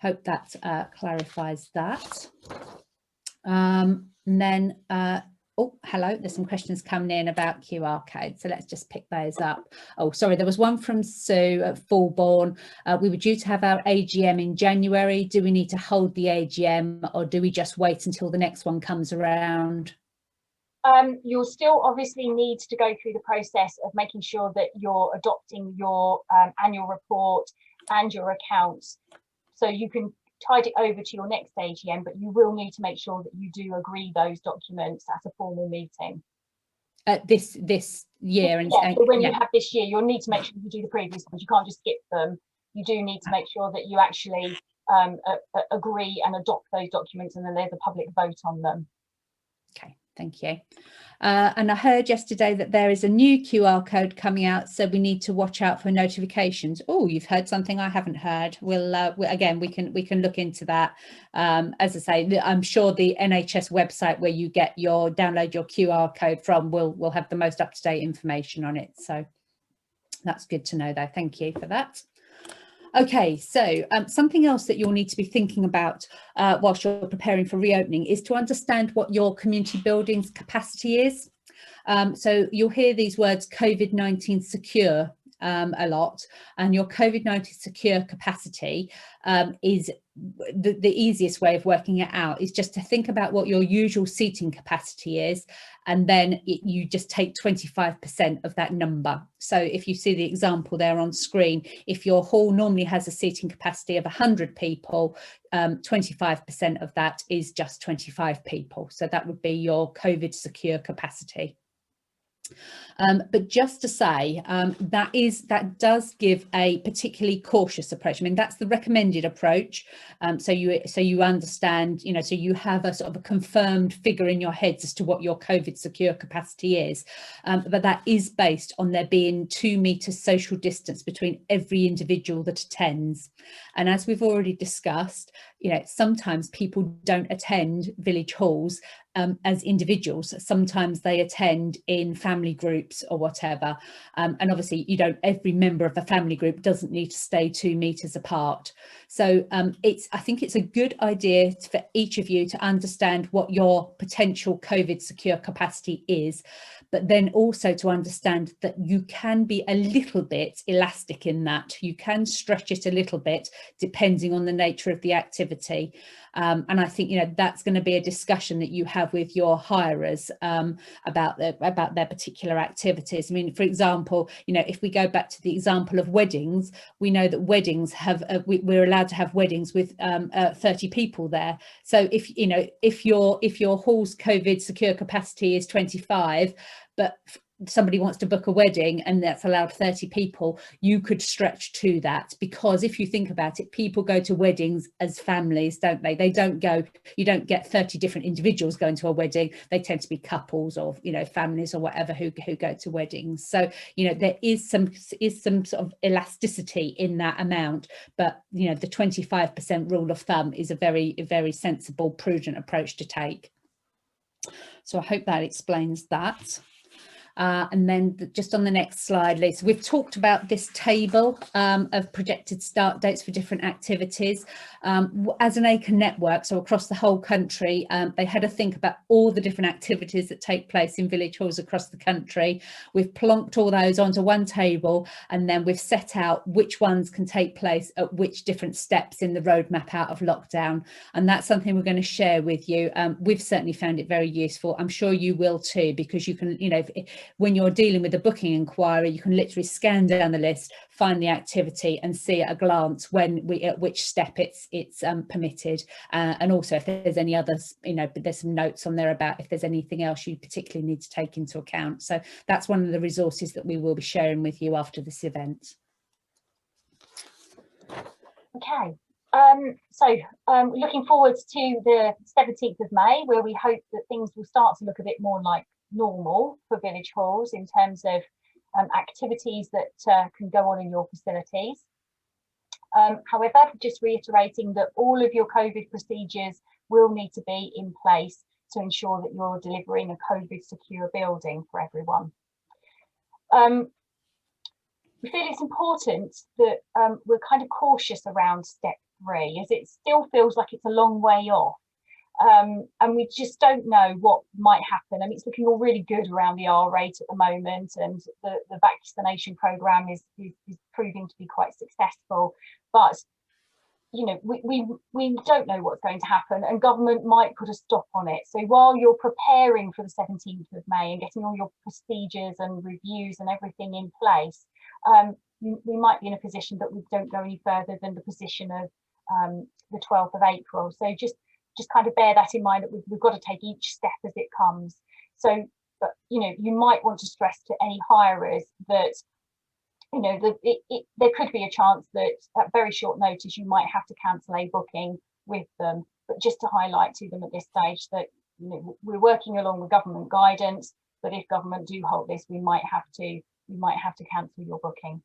Hope that clarifies that. And then, oh, hello, there's some questions coming in about QR codes, so let's just pick those up. Oh, sorry, there was one from Sue at Fulbourn. We were due to have our AGM in January. Do we need to hold the AGM, or do we just wait until the next one comes around? You'll still obviously need to go through the process of making sure that you're adopting your annual report and your accounts, so you can tide it over to your next AGM, but you will need to make sure that you do agree those documents at a formal meeting. This year, and yeah, so when you have this year, you'll need to make sure you do the previous ones. You can't just skip them. You do need to make sure that you actually agree and adopt those documents, and then there's a public vote on them. Okay, thank you. And I heard yesterday that there is a new QR code coming out, so we need to watch out for notifications. Oh, you've heard something I haven't heard. We'll again, we can look into that. As I say, I'm sure the NHS website where you get download your QR code from will have the most up-to-date information on it. So that's good to know, though. Thank you for that. Okay, so something else that you'll need to be thinking about whilst you're preparing for reopening is to understand what your community building's capacity is. So you'll hear these words COVID-19 secure a lot, and your COVID-19 secure capacity is the easiest way of working it out is just to think about what your usual seating capacity is, and then you just take 25% of that number. So if you see the example there on screen, if your hall normally has a seating capacity of 100 people, 25% of that is just 25 people. So that would be your COVID secure capacity. But just to say, that does give a particularly cautious approach. I mean, that's the recommended approach. So you understand, so you have a sort of a confirmed figure in your heads as to what your COVID secure capacity is. But that is based on there being 2 meters social distance between every individual that attends. And as we've already discussed, sometimes people don't attend village halls as individuals. Sometimes they attend in family groups or whatever, and obviously every member of the family group doesn't need to stay 2 meters apart. So I think it's a good idea for each of you to understand what your potential COVID secure capacity is, but then also to understand that you can be a little bit elastic in that. You can stretch it a little bit depending on the nature of the activity. And I think that's going to be a discussion that you have with your hirers about their particular activities. I mean, for example, if we go back to the example of weddings, we know that weddings have we're allowed to have weddings with 30 people there. So if your hall's COVID secure capacity is 25, but somebody wants to book a wedding and that's allowed 30 people, you could stretch to that, because if you think about it, people go to weddings as families, don't they? You don't get 30 different individuals going to a wedding. They tend to be couples or families or whatever who go to weddings. So there is some sort of elasticity in that amount, but the 25% rule of thumb is a very, very sensible, prudent approach to take. So I hope that explains that. And then just on the next slide, Lisa, we've talked about this table of projected start dates for different activities. As an ACRE network, so across the whole country, they had to think about all the different activities that take place in village halls across the country. We've plonked all those onto one table, and then we've set out which ones can take place at which different steps in the roadmap out of lockdown. And that's something we're going to share with you. We've certainly found it very useful. I'm sure you will too, because you can, when you're dealing with a booking inquiry, you can literally scan down the list, find the activity and see at a glance at which step it's permitted, and also if there's any others, there's some notes on there about if there's anything else you particularly need to take into account. So that's one of the resources that we will be sharing with you after this event. Okay, so looking forward to the 17th of May, where we hope that things will start to look a bit more like normal for village halls in terms of activities that can go on in your facilities. However, just reiterating that all of your COVID procedures will need to be in place to ensure that you're delivering a COVID secure building for everyone. We feel it's important that we're kind of cautious around step 3, as it still feels like it's a long way off. And we just don't know what might happen. I mean, it's looking all really good around the R rate at the moment, and the vaccination programme is proving to be quite successful. But we don't know what's going to happen, and government might put a stop on it. So while you're preparing for the 17th of May and getting all your procedures and reviews and everything in place, we might be in a position that we don't go any further than the position of the 12th of April. So just kind of bear that in mind, that we've got to take each step as it comes. So, but you might want to stress to any hirers that there could be a chance that at very short notice you might have to cancel a booking with them, but just to highlight to them at this stage that we're working along with government guidance, but if government do halt this, we might have to cancel your booking.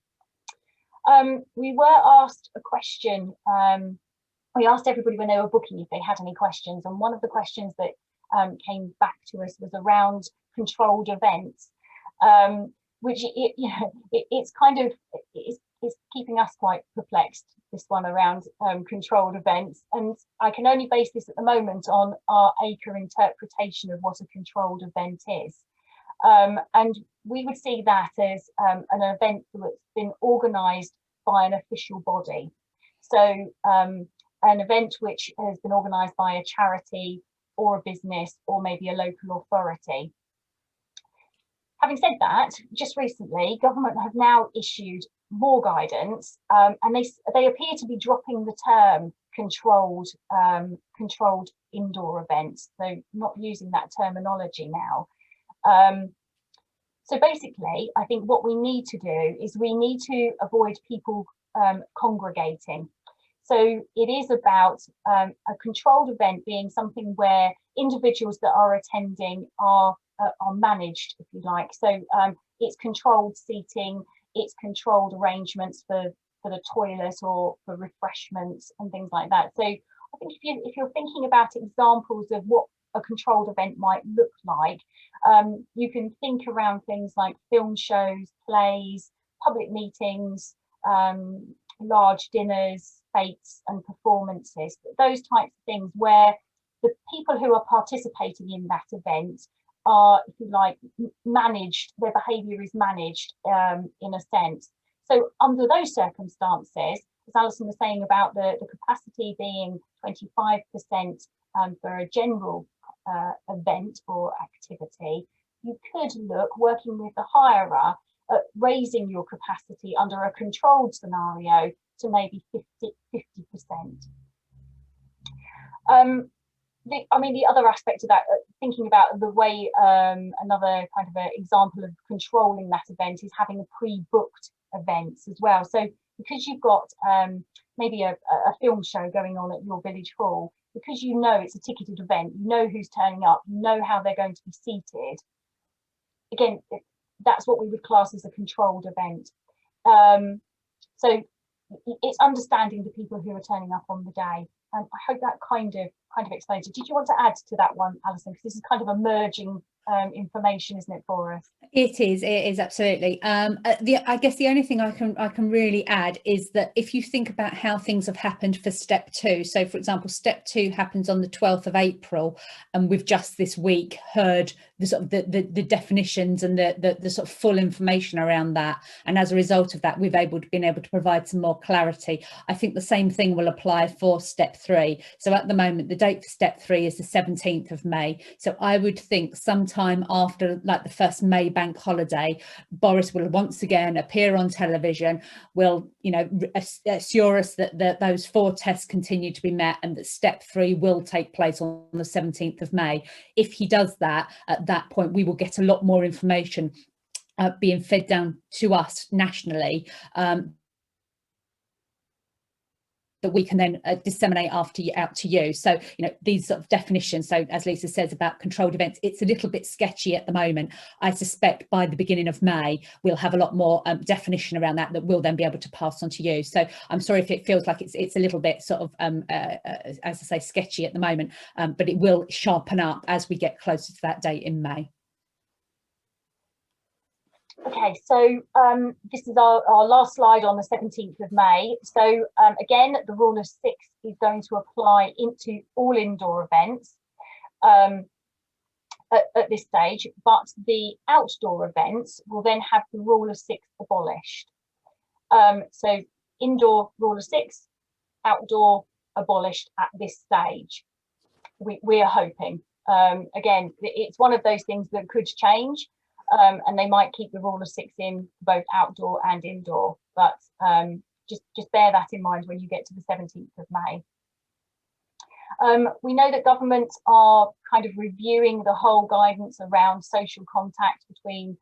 We were asked a question. We asked everybody when they were booking if they had any questions, and one of the questions that came back to us was around controlled events, which it's keeping us quite perplexed, this one around controlled events, and I can only base this at the moment on our ACRE interpretation of what a controlled event is. And we would see that as an event that's been organised by an official body. So an event which has been organised by a charity or a business or maybe a local authority. Having said that, just recently, government have now issued more guidance, and they appear to be dropping the term controlled indoor events, so not using that terminology now. So basically, I think what we need to do is we need to avoid people congregating. So it is about a controlled event being something where individuals that are attending are managed, if you like. So it's controlled seating, it's controlled arrangements for the toilet or for refreshments and things like that. So I think if you're thinking about examples of what a controlled event might look like, you can think around things like film shows, plays, public meetings, large dinners, fetes and performances, those types of things where the people who are participating in that event are, if you like, managed, their behaviour is managed in a sense. So under those circumstances, as Alison was saying about the capacity being 25% for a general event or activity, you could look, working with the hirer, at raising your capacity under a controlled scenario to maybe 50%. The other aspect of that, thinking about the way, another kind of an example of controlling that event is having a pre-booked events as well. So because you've got maybe a film show going on at your village hall, because you know it's a ticketed event, you know who's turning up, you know how they're going to be seated. Again, that's what we would class as a controlled event. So it's understanding the people who are turning up on the day. I hope that kind of explains it. Did you want to add to that one, Alison? Because this is kind of emerging information, isn't it, for us? It is absolutely. I guess the only thing I can really add is that if you think about how things have happened for step 2, so for example, step 2 happens on the 12th of April, and we've just this week heard sort of the definitions and the sort of full information around that. And as a result of that, we've been able to provide some more clarity. I think the same thing will apply for step 3. So at the moment, the date for step 3 is the 17th of May. So I would think sometime after like the first May bank holiday, Boris will once again appear on television, will, you know, assure us that those 4 tests continue to be met and that step 3 will take place on the 17th of May. If he does that, at that point, we will get a lot more information being fed down to us nationally, that we can then disseminate out to you. So, you know, these sort of definitions, so as Lisa says about controlled events, it's a little bit sketchy at the moment. I suspect by the beginning of May, we'll have a lot more definition around that we'll then be able to pass on to you. So I'm sorry if it feels like it's a little bit sort of, as I say, sketchy at the moment, but it will sharpen up as we get closer to that date in May. Okay, so this is our last slide on the 17th of May. So again, the rule of 6 is going to apply into all indoor events at this stage, but the outdoor events will then have the rule of 6 abolished. So indoor rule of 6, outdoor abolished at this stage. We are hoping. Again, it's one of those things that could change. And they might keep the rule of 6 in both outdoor and indoor, but just bear that in mind when you get to the 17th of May. We know that governments are kind of reviewing the whole guidance around social contact between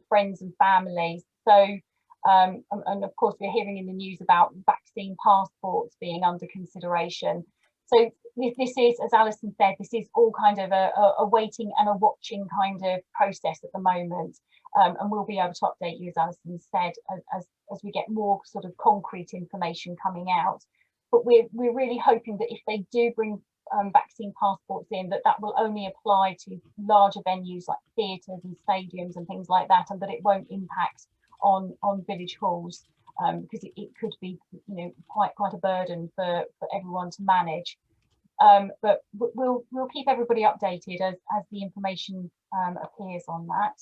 friends and families. So, and of course, we're hearing in the news about vaccine passports being under consideration. So this is, as Alison said, this is all kind of a waiting and a watching kind of process at the moment. And we'll be able to update you, as Alison said, as we get more sort of concrete information coming out. But we're really hoping that if they do bring vaccine passports in, that will only apply to larger venues like theatres and stadiums and things like that, and that it won't impact on village halls. Because it could be, you know, quite a burden for everyone to manage. But we'll keep everybody updated as the information appears on that.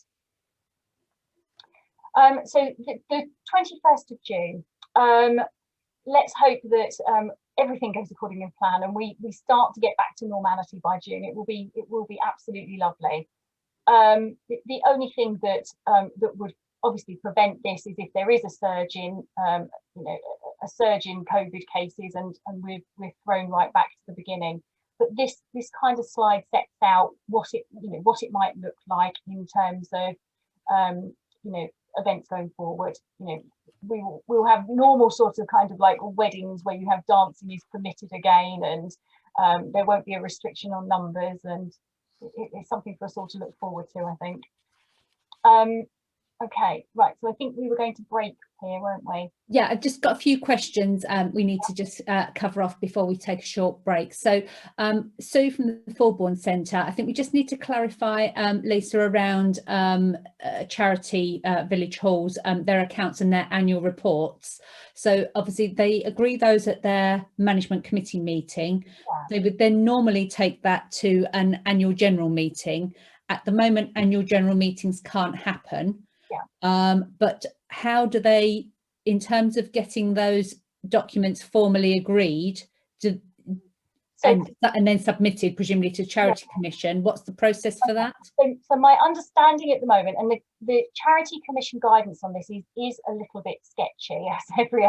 So the 21st of June, let's hope that everything goes according to plan and we start to get back to normality by June. It will be absolutely lovely. The only thing that would obviously prevent this is if there is a surge in a surge in COVID cases and we're thrown right back to the beginning. But this kind of slide sets out what it might look like in terms of events going forward. We'll have normal sort of kind of like weddings where you have dancing is permitted again, and there won't be a restriction on numbers, and it's something for us all to look forward to, I think. Okay, right, so I think we were going to break here, weren't we? Yeah, I've just got a few questions we need to just cover off before we take a short break. So Sue from the Fulbourn Centre, I think we just need to clarify, Lisa, around charity village halls, their accounts and their annual reports. So obviously they agree those at their management committee meeting. Yeah. They would then normally take that to an annual general meeting. At the moment, annual general meetings can't happen. Yeah. But how do they, in terms of getting those documents formally agreed and then submitted, presumably to Charity Commission, what's the process for that? So my understanding at the moment, and the Charity Commission guidance on this is a little bit sketchy, as every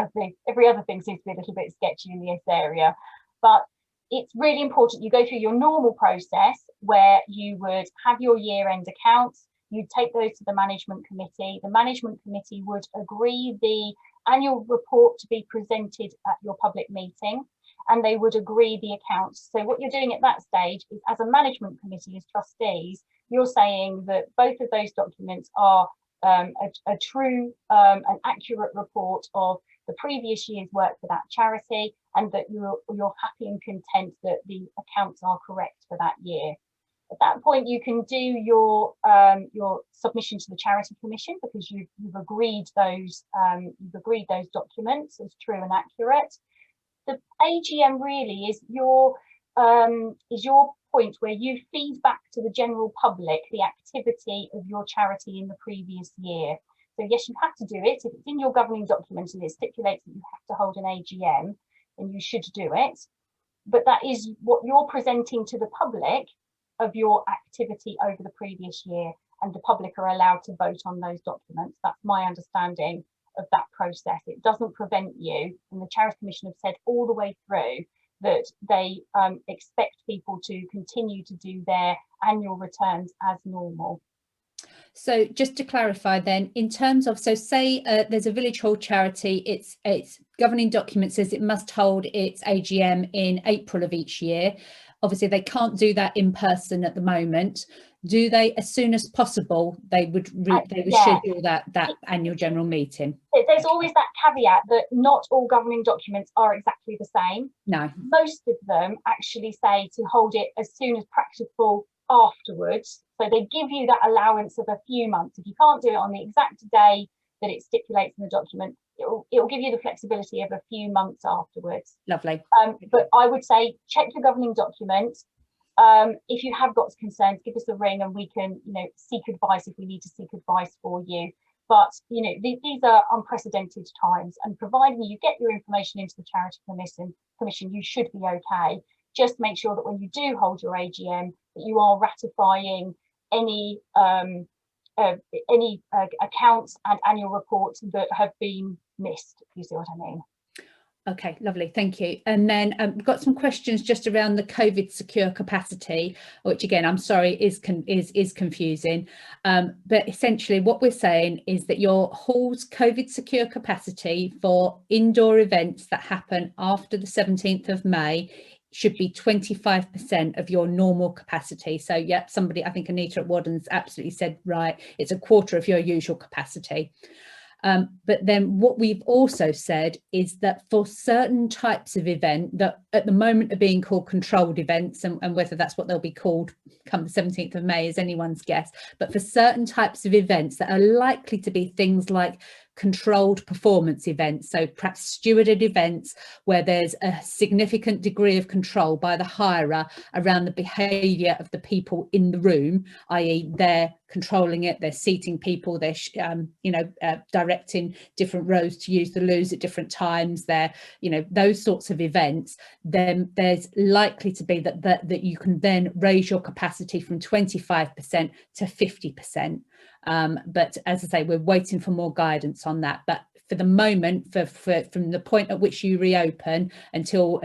other thing seems to be a little bit sketchy in this area, but it's really important you go through your normal process where you would have your year-end accounts. You'd take those to the management committee. The management committee would agree the annual report to be presented at your public meeting, and they would agree the accounts. So what you're doing at that stage is, as a management committee, as trustees, you're saying that both of those documents are a true and accurate report of the previous year's work for that charity, and that you're happy and content that the accounts are correct for that year. At that point, you can do your submission to the Charity Commission because you've agreed those documents as true and accurate. The AGM really is your point where you feed back to the general public the activity of your charity in the previous year. So yes, you have to do it. If it's in your governing document and it stipulates that you have to hold an AGM, then you should do it. But that is what you're presenting to the public of your activity over the previous year, and the public are allowed to vote on those documents. That's my understanding of that process. It doesn't prevent you, and the Charities Commission have said all the way through that they expect people to continue to do their annual returns as normal. So just to clarify then, in terms of, so say there's a village hall charity, its governing document says it must hold its AGM in April of each year. Obviously they can't do that in person at the moment. Do they, as soon as possible, they would schedule that annual general meeting? There's always that caveat that not all governing documents are exactly the same. No. Most of them actually say to hold it as soon as practicable afterwards. So they give you that allowance of a few months. If you can't do it on the exact day that it stipulates in the document, it'll give you the flexibility of a few months afterwards. Lovely. But I would say check your governing document. If you have got concerns, give us a ring and we can, seek advice if we need to seek advice for you. But, these are unprecedented times, and providing you get your information into the Charity Commission, you should be okay. Just make sure that when you do hold your AGM, that you are ratifying any accounts and annual reports that have been missed, if you see what I mean. Okay, lovely, thank you. And then we've got some questions just around the COVID secure capacity, which again, I'm sorry, is confusing. But essentially what we're saying is that your hall's COVID secure capacity for indoor events that happen after the 17th of May should be 25% of your normal capacity. So yeah, somebody, I think Anita at Wadden's absolutely said right, it's a quarter of your usual capacity. But then what we've also said is that for certain types of event that at the moment are being called controlled events, and whether that's what they'll be called come the 17th of May is anyone's guess, but for certain types of events that are likely to be things like controlled performance events, so perhaps stewarded events where there's a significant degree of control by the hirer around the behaviour of the people in the room, i.e. they're controlling it, they're seating people, they're directing different rows to use the loos at different times, they're those sorts of events, then there's likely to be that you can then raise your capacity from 25% to 50%. But as I say, we're waiting for more guidance on that. But for the moment, from the point at which you reopen until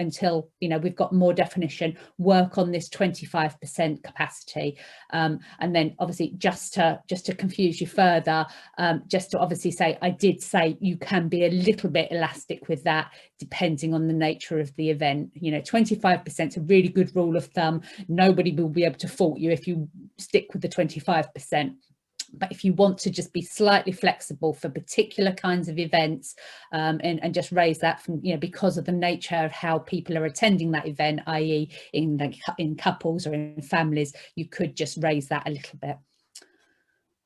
we've got more definition, work on this 25% capacity. And then obviously just to confuse you further, just to obviously say, I did say you can be a little bit elastic with that depending on the nature of the event. 25% is a really good rule of thumb. Nobody will be able to fault you if you stick with the 25%. But if you want to just be slightly flexible for particular kinds of events, and just raise that from, because of the nature of how people are attending that event, i.e. in couples or in families, you could just raise that a little bit.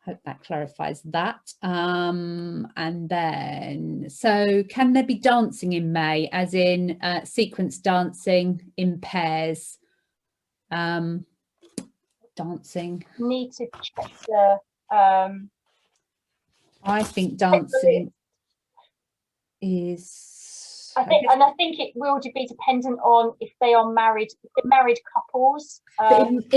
Hope that clarifies that. And then, so can there be dancing in May, as in sequence dancing in pairs? Dancing. Need to check the I think dancing is. I think it will be dependent on if they are married couples.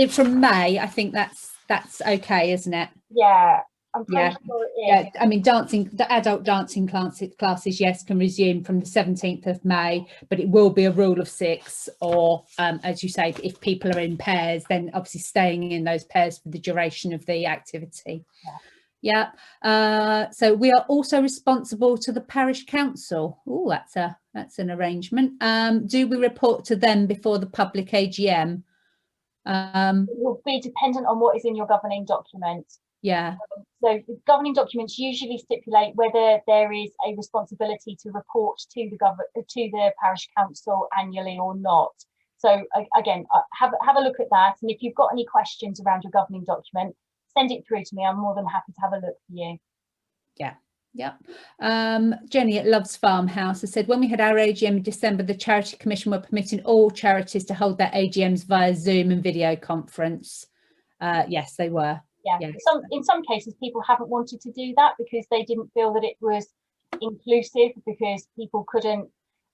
From May, I think that's okay, isn't it? Yeah, I'm pretty sure it is. Yeah, I mean, the adult dancing classes, yes, can resume from the 17th of May, but it will be a rule of 6, or as you say, if people are in pairs, then obviously staying in those pairs for the duration of the activity. So we are also responsible to the parish council. Oh, that's an arrangement. Do we report to them before the public AGM? It will be dependent on what is in your governing document. Yeah. So the governing documents usually stipulate whether there is a responsibility to report to the parish council annually or not. So again, have a look at that, and if you've got any questions around your governing document, send it through to me. I'm more than happy to have a look for you. Yeah, Yep. Jenny at Loves Farmhouse has said, when we had our AGM in December, the Charity Commission were permitting all charities to hold their AGMs via Zoom and video conference. Yes, they were. Yeah, Yes. in some cases, people haven't wanted to do that because they didn't feel that it was inclusive, because people couldn't,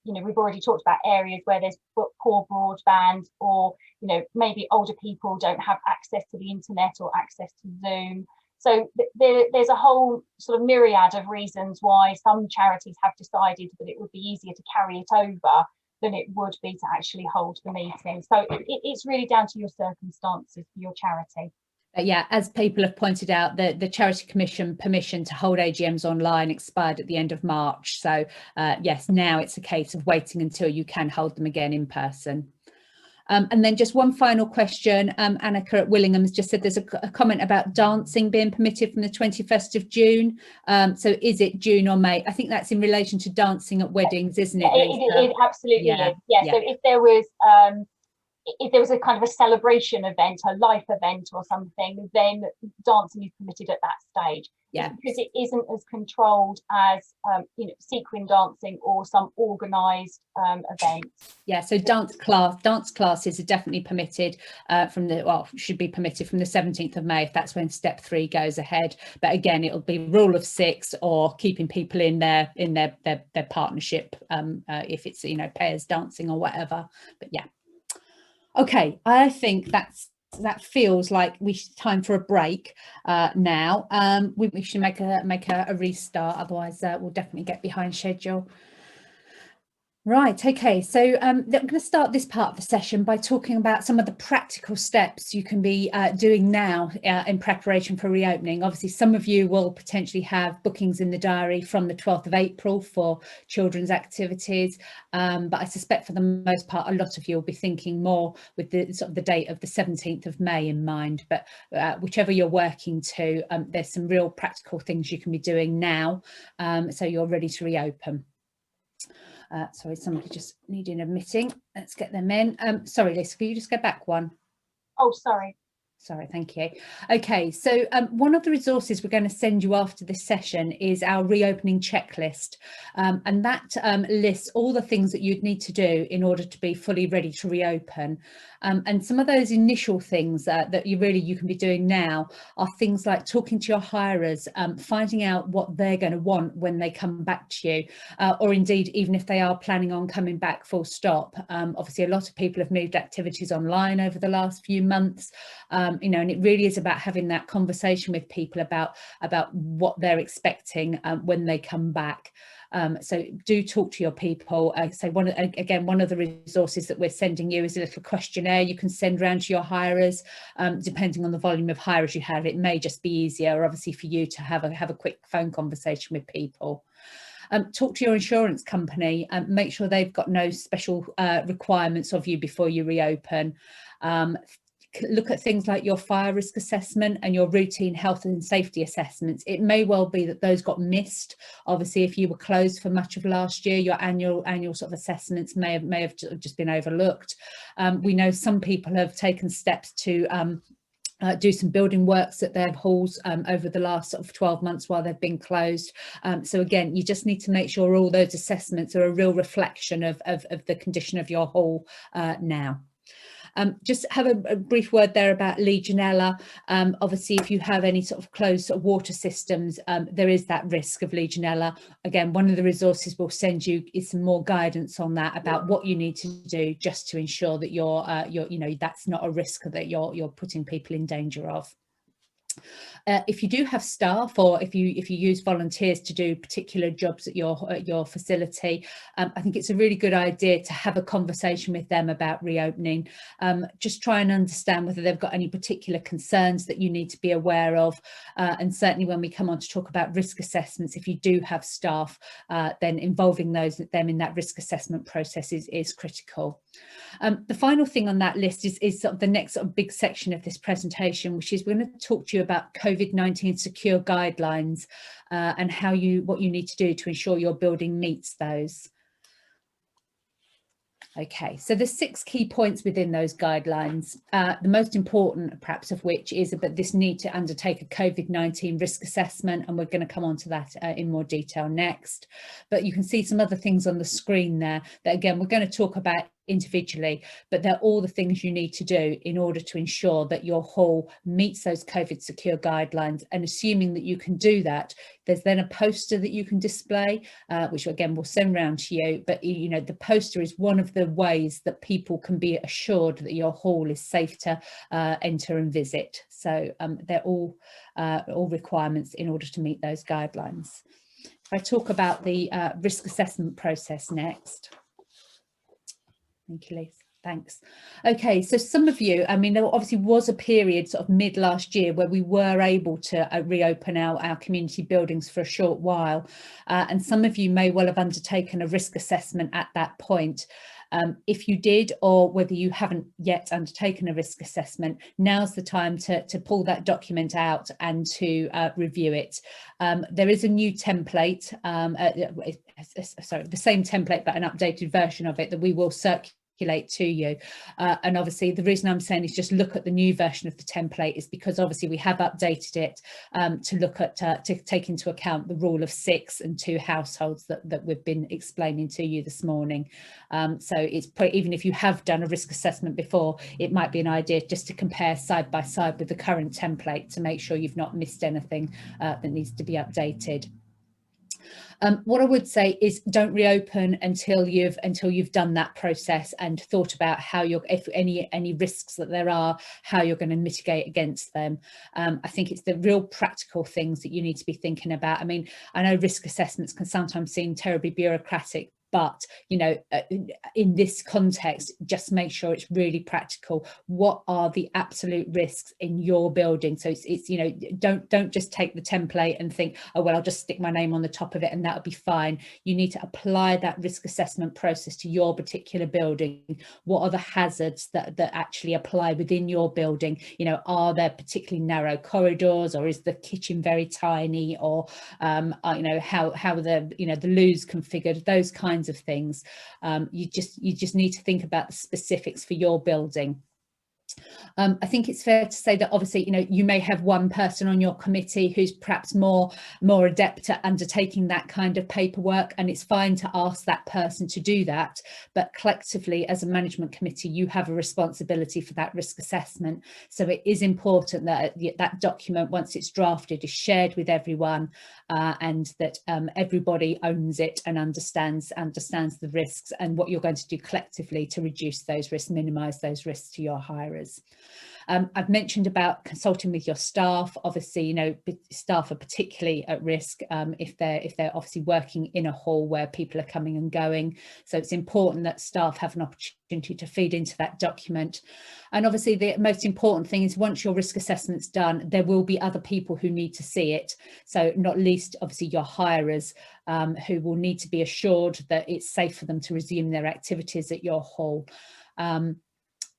you know, we've already talked about areas where there's poor broadband, or, you know, maybe older people don't have access to the internet or access to Zoom. So there's a whole sort of myriad of reasons why some charities have decided that it would be easier to carry it over than it would be to actually hold the meeting. So it's really down to your circumstances for your charity. Yeah, as people have pointed out, the Charity Commission permission to hold AGMs online expired at the end of March. So yes, now it's a case of waiting until you can hold them again in person. And then just one final question. Annika at Willingham has just said there's a comment about dancing being permitted from the 21st of June. So is it June or May? I think that's in relation to dancing at weddings, isn't it, Lisa? It absolutely is. Yeah. So if there was a kind of a celebration event, a life event or something, then dancing is permitted at that stage. Yeah, because it isn't as controlled as you know, sequin dancing or some organised events. Yeah, so dance classes are definitely permitted should be permitted from the 17th of May, if that's when step 3 goes ahead. But again, it'll be rule of 6 or keeping people in their partnership, if it's, you know, pairs dancing or whatever. But yeah. Okay, I think that feels like time for a break now. We should make a restart, otherwise we'll definitely get behind schedule. Right, okay, so I'm going to start this part of the session by talking about some of the practical steps you can be doing now in preparation for reopening. Obviously, some of you will potentially have bookings in the diary from the 12th of April for children's activities, but I suspect for the most part, a lot of you will be thinking more with the sort of the date of the 17th of May in mind. But whichever you're working to, there's some real practical things you can be doing now, so you're ready to reopen. Sorry, somebody just needing admitting. Let's get them in. Sorry, Lisa, can you just go back one? Oh, sorry. Sorry, thank you. Okay, so one of the resources we're going to send you after this session is our reopening checklist, and that lists all the things that you'd need to do in order to be fully ready to reopen. And some of those initial things that you can be doing now are things like talking to your hirers, finding out what they're going to want when they come back to you, or indeed even if they are planning on coming back full stop. Obviously, a lot of people have moved activities online over the last few months. You know, and it really is about having that conversation with people about what they're expecting when they come back. So do talk to your people. So one of the resources that we're sending you is a little questionnaire you can send around to your hirers. Depending on the volume of hirers you have, it may just be easier, obviously, for you to have a quick phone conversation with people. Talk to your insurance company and make sure they've got no special requirements of you before you reopen. Look at things like your fire risk assessment and your routine health and safety assessments. It may well be that those got missed. Obviously, if you were closed for much of last year, your annual sort of assessments may have just been overlooked. We know some people have taken steps to do some building works at their halls over the last sort of 12 months while they've been closed. So again, you just need to make sure all those assessments are a real reflection of the condition of your hall now. Just have a brief word there about Legionella. Obviously, if you have any sort of closed sort of water systems, there is that risk of Legionella. Again, one of the resources we'll send you is some more guidance on that, about what you need to do just to ensure that you're you know, that's not a risk that you're putting people in danger of. If you do have staff, or if you use volunteers to do particular jobs at your facility, I think it's a really good idea to have a conversation with them about reopening. Just try and understand whether they've got any particular concerns that you need to be aware of. And certainly when we come on to talk about risk assessments, if you do have staff, then involving them in that risk assessment process is critical. The final thing on that list is sort of the next sort of big section of this presentation, which is we're going to talk to you about COVID-19 secure guidelines and what you need to do to ensure your building meets those. Okay, so there's 6 key points within those guidelines. The most important, perhaps, of which is about this need to undertake a COVID-19 risk assessment, and we're going to come on to that in more detail next. But you can see some other things on the screen there that, again, we're going to talk about individually, but they're all the things you need to do in order to ensure that your hall meets those COVID secure guidelines. And assuming that you can do that, there's then a poster that you can display, which again we'll send round to you. But you know, the poster is one of the ways that people can be assured that your hall is safe to enter and visit. So they're all requirements in order to meet those guidelines. If I talk about the risk assessment process next. Thank you, Lisa. Thanks. Okay, so some of you, I mean, there obviously was a period sort of mid last year where we were able to reopen our community buildings for a short while. And some of you may well have undertaken a risk assessment at that point. If you did, or whether you haven't yet undertaken a risk assessment, now's the time to pull that document out and to review it. There is a new template, sorry, the same template but an updated version of it that we will circulate to you, and obviously the reason I'm saying is just look at the new version of the template is because obviously we have updated it to look at to take into account the rule of 6 and 2 households that we've been explaining to you this morning. So it's even if you have done a risk assessment before, it might be an idea just to compare side by side with the current template to make sure you've not missed anything that needs to be updated. What I would say is don't reopen until you've done that process and thought about how you're, if any risks that there are, how you're going to mitigate against them. I think it's the real practical things that you need to be thinking about. I mean, I know risk assessments can sometimes seem terribly bureaucratic, but you know, in this context, just make sure it's really practical. What are the absolute risks in your building? So it's you know, don't just take the template and think, oh well, I'll just stick my name on the top of it and that'll be fine. You need to apply that risk assessment process to your particular building. What are the hazards that actually apply within your building? You know, are there particularly narrow corridors, or is the kitchen very tiny, or you know, how are the, you know, the loos configured? Those kinds of things. You just need to think about the specifics for your building. I think it's fair to say that obviously, you know, you may have one person on your committee who's perhaps more adept at undertaking that kind of paperwork, and it's fine to ask that person to do that. But collectively, as a management committee, you have a responsibility for that risk assessment. So it is important that that document, once it's drafted, is shared with everyone, and that everybody owns it and understands the risks and what you're going to do collectively to reduce those risks, minimise those risks to your hirers. I've mentioned about consulting with your staff. Obviously, you know, staff are particularly at risk if they're obviously working in a hall where people are coming and going. So it's important that staff have an opportunity to feed into that document. And obviously the most important thing is once your risk assessment's done, there will be other people who need to see it. So not least, obviously, your hirers who will need to be assured that it's safe for them to resume their activities at your hall.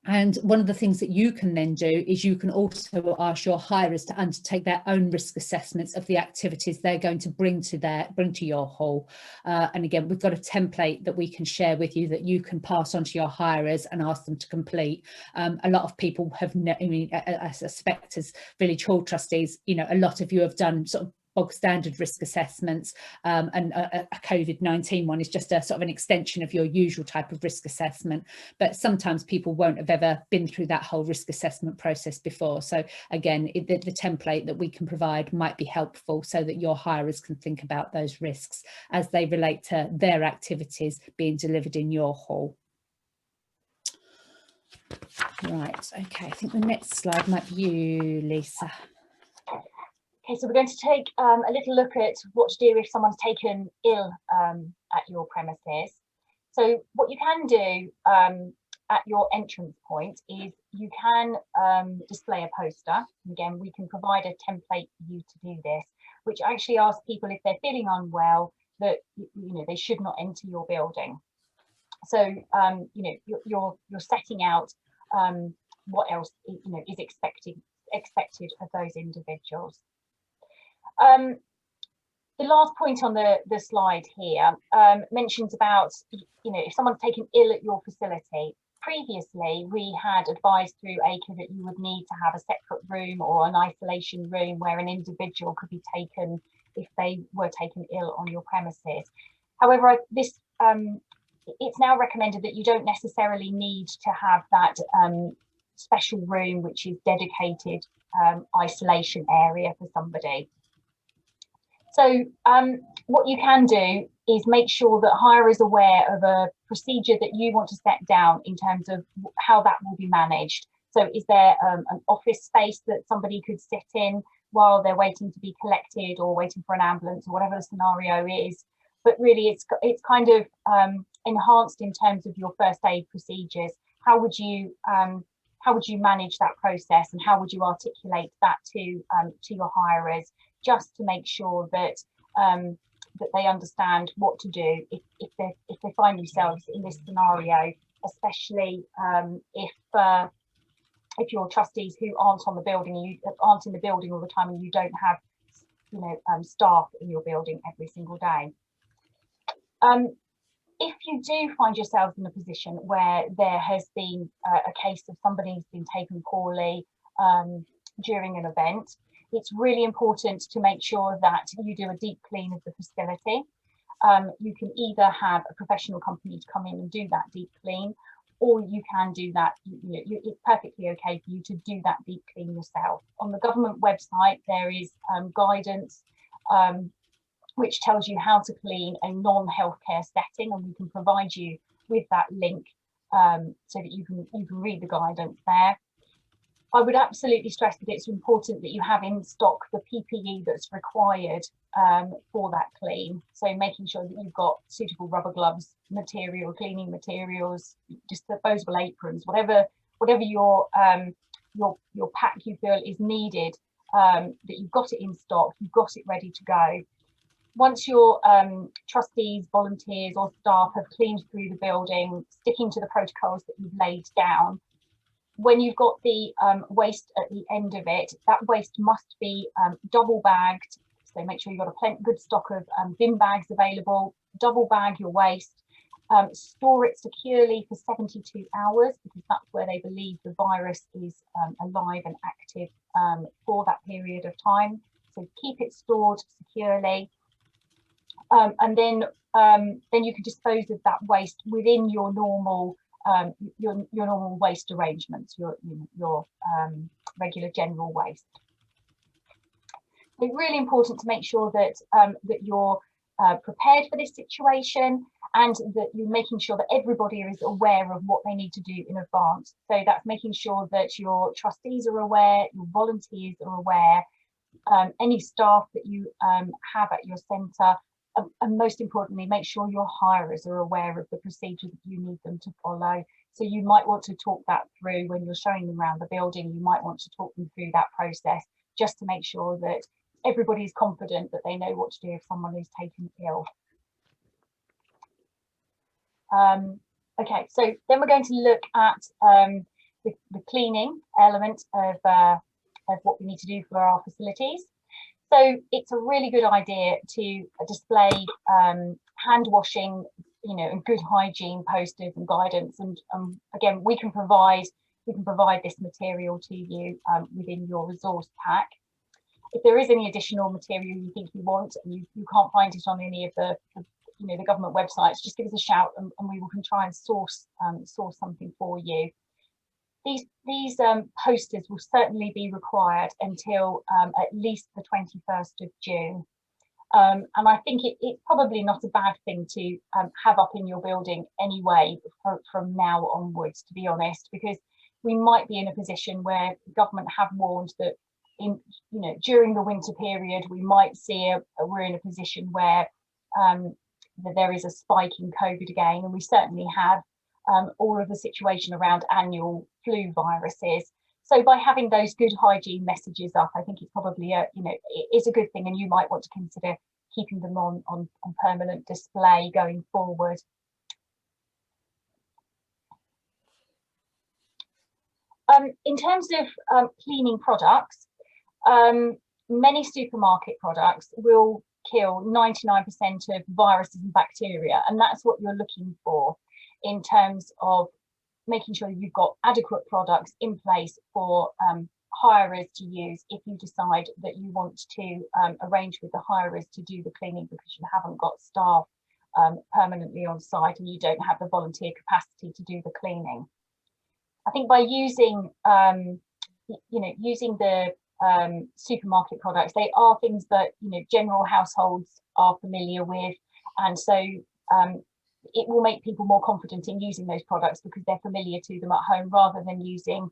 And one of the things that you can then do is you can also ask your hirers to undertake their own risk assessments of the activities they're going to bring to your hall. And again, we've got a template that we can share with you that you can pass on to your hirers and ask them to complete. A lot of people have, I mean, I suspect as village hall trustees, you know, a lot of you have done sort of bog standard risk assessments, and a COVID-19 one is just a sort of an extension of your usual type of risk assessment. But sometimes people won't have ever been through that whole risk assessment process before. So again, the template that we can provide might be helpful so that your hirers can think about those risks as they relate to their activities being delivered in your hall. Right, okay, I think the next slide might be you, Lisa. Okay, so we're going to take a little look at what to do if someone's taken ill at your premises. So what you can do at your entrance point is you can display a poster. Again, we can provide a template for you to do this, which actually asks people if they're feeling unwell that you know they should not enter your building. So you know, you're setting out what else you know is expected of those individuals. The last point on the slide here mentions about, if someone's taken ill at your facility. Previously, we had advised through ACRE that you would need to have a separate room or an isolation room where an individual could be taken if they were taken ill on your premises. However, it's now recommended that you don't necessarily need to have that special room, which is dedicated isolation area for somebody. So what you can do is make sure that hire is aware of a procedure that you want to set down in terms of how that will be managed. So is there an office space that somebody could sit in while they're waiting to be collected or waiting for an ambulance or whatever the scenario is? But really it's kind of enhanced in terms of your first aid procedures. How would you manage that process, and how would you articulate that to your hirers, just to make sure that that they understand what to do if they find themselves in this scenario, especially if your trustees who aren't on the building, you aren't in the building all the time, and you don't have staff in your building every single day. If you do find yourselves in a position where there has been a case of somebody who's been taken poorly during an event, it's really important to make sure that you do a deep clean of the facility. You can either have a professional company to come in and do that deep clean, or you can do that. It's perfectly okay for you to do that deep clean yourself. On the government website, there is guidance which tells you how to clean a non-healthcare setting, and we can provide you with that link so that you can read the guidance there. I would absolutely stress that it's important that you have in stock the PPE that's required for that clean. So making sure that you've got suitable rubber gloves, cleaning materials, disposable aprons, whatever your pack you feel is needed, that you've got it in stock, you've got it ready to go. Once your trustees, volunteers or staff have cleaned through the building, sticking to the protocols that you've laid down, when you've got the waste at the end of it, that waste must be double bagged. So make sure you've got a good stock of bin bags available, double bag your waste, store it securely for 72 hours, because that's where they believe the virus is alive and active for that period of time. So keep it stored securely. And then you can dispose of that waste within your normal normal waste arrangements, your regular general waste. It's really important to make sure that that you're prepared for this situation, and that you're making sure that everybody is aware of what they need to do in advance. So that's making sure that your trustees are aware, your volunteers are aware, any staff that you have at your centre. And most importantly, make sure your hirers are aware of the procedure that you need them to follow. So you might want to talk that through when you're showing them around the building. You might want to talk them through that process, just to make sure that everybody is confident that they know what to do if someone is taken ill. Okay, so then we're going to look at the cleaning element of what we need to do for our facilities. So it's a really good idea to display hand washing, and good hygiene posters and guidance. And again, we can provide this material to you within your resource pack. If there is any additional material you think you want and you can't find it on any of the government websites, just give us a shout and we can try and source something for you. These posters will certainly be required until at least the 21st of June. And I think it's probably not a bad thing to have up in your building anyway from now onwards, to be honest, because we might be in a position where government have warned that during the winter period we might see we're in a position where that there is a spike in COVID again, and we certainly have all of the situation around annual flu viruses. So by having those good hygiene messages up, I think it's probably it is a good thing, and you might want to consider keeping them on permanent display going forward. In terms of cleaning products, many supermarket products will kill 99% of viruses and bacteria, and that's what you're looking for in terms of making sure you've got adequate products in place for hirers to use if you decide that you want to arrange with the hirers to do the cleaning because you haven't got staff permanently on site and you don't have the volunteer capacity to do the cleaning. I think by using using the supermarket products, they are things that general households are familiar with, and so it will make people more confident in using those products because they're familiar to them at home, rather than using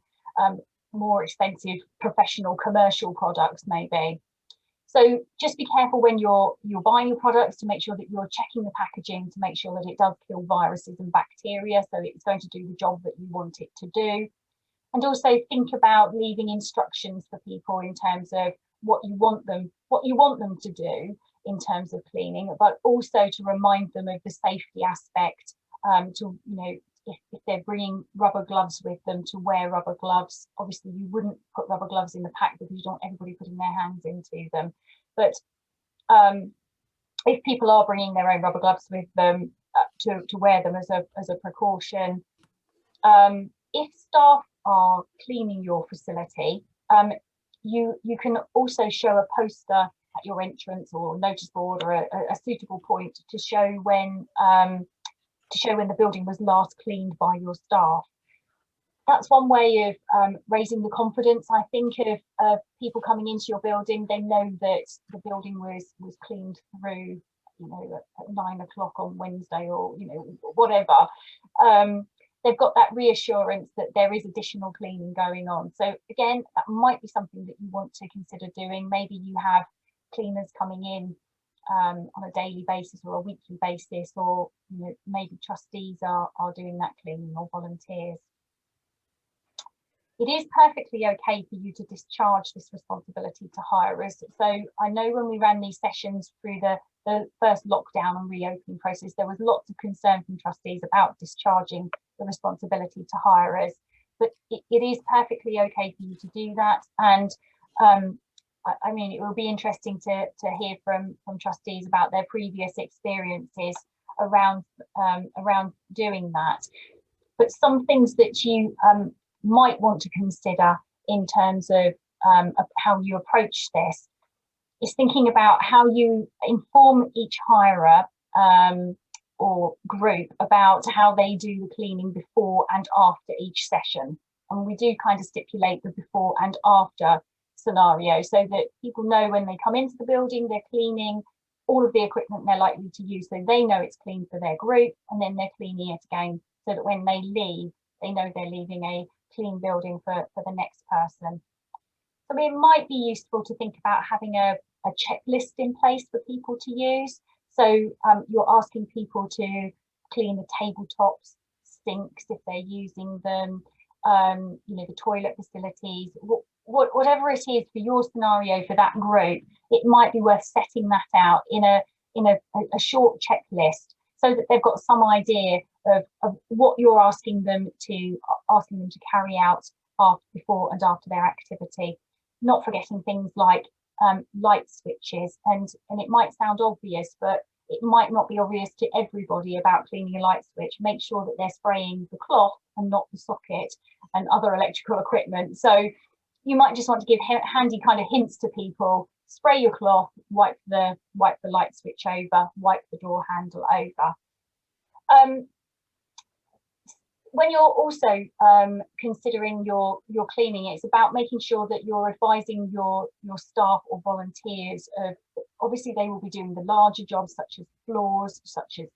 more expensive professional commercial products maybe. So just be careful when you're buying your products to make sure that you're checking the packaging to make sure that it does kill viruses and bacteria, so it's going to do the job that you want it to do. And also think about leaving instructions for people in terms of what you want them to do in terms of cleaning, but also to remind them of the safety aspect, if they're bringing rubber gloves with them, to wear rubber gloves. Obviously you wouldn't put rubber gloves in the pack because you don't want everybody putting their hands into them, but if people are bringing their own rubber gloves with them, to wear them as a precaution. If staff are cleaning your facility, you can also show a poster at your entrance or notice board or a suitable point to show when the building was last cleaned by your staff. That's one way of raising the confidence, I think, of people coming into your building. They know that the building was cleaned through, at 9 o'clock on Wednesday, or whatever. They've got that reassurance that there is additional cleaning going on. So again, that might be something that you want to consider doing. Maybe you have cleaners coming in on a daily basis or a weekly basis, or maybe trustees are doing that cleaning, or volunteers. It is perfectly okay for you to discharge this responsibility to hirers. So I know when we ran these sessions through the first lockdown and reopening process, there was lots of concern from trustees about discharging the responsibility to hirers, but it is perfectly okay for you to do that. And I mean, it will be interesting to hear from trustees about their previous experiences around doing that. But some things that you might want to consider in terms of how you approach this is thinking about how you inform each hirer or group about how they do the cleaning before and after each session. And we do kind of stipulate the before and after scenario so that people know when they come into the building, they're cleaning all of the equipment they're likely to use, so they know it's clean for their group, and then they're cleaning it again so that when they leave, they know they're leaving a clean building for the next person. So it might be useful to think about having a checklist in place for people to use. So you're asking people to clean the tabletops, sinks if they're using them, the toilet facilities, whatever it is for your scenario for that group. It might be worth setting that out in a short checklist so that they've got some idea of what you're asking them to carry out before and after their activity. Not forgetting things like light switches, and it might sound obvious, but it might not be obvious to everybody about cleaning a light switch. Make sure that they're spraying the cloth and not the socket and other electrical equipment. So you might just want to give handy kind of hints to people. Spray your cloth, wipe the light switch over, wipe the door handle over. When you're also considering your cleaning, it's about making sure that you're advising your staff or volunteers of, obviously they will be doing the larger jobs such as floors, such as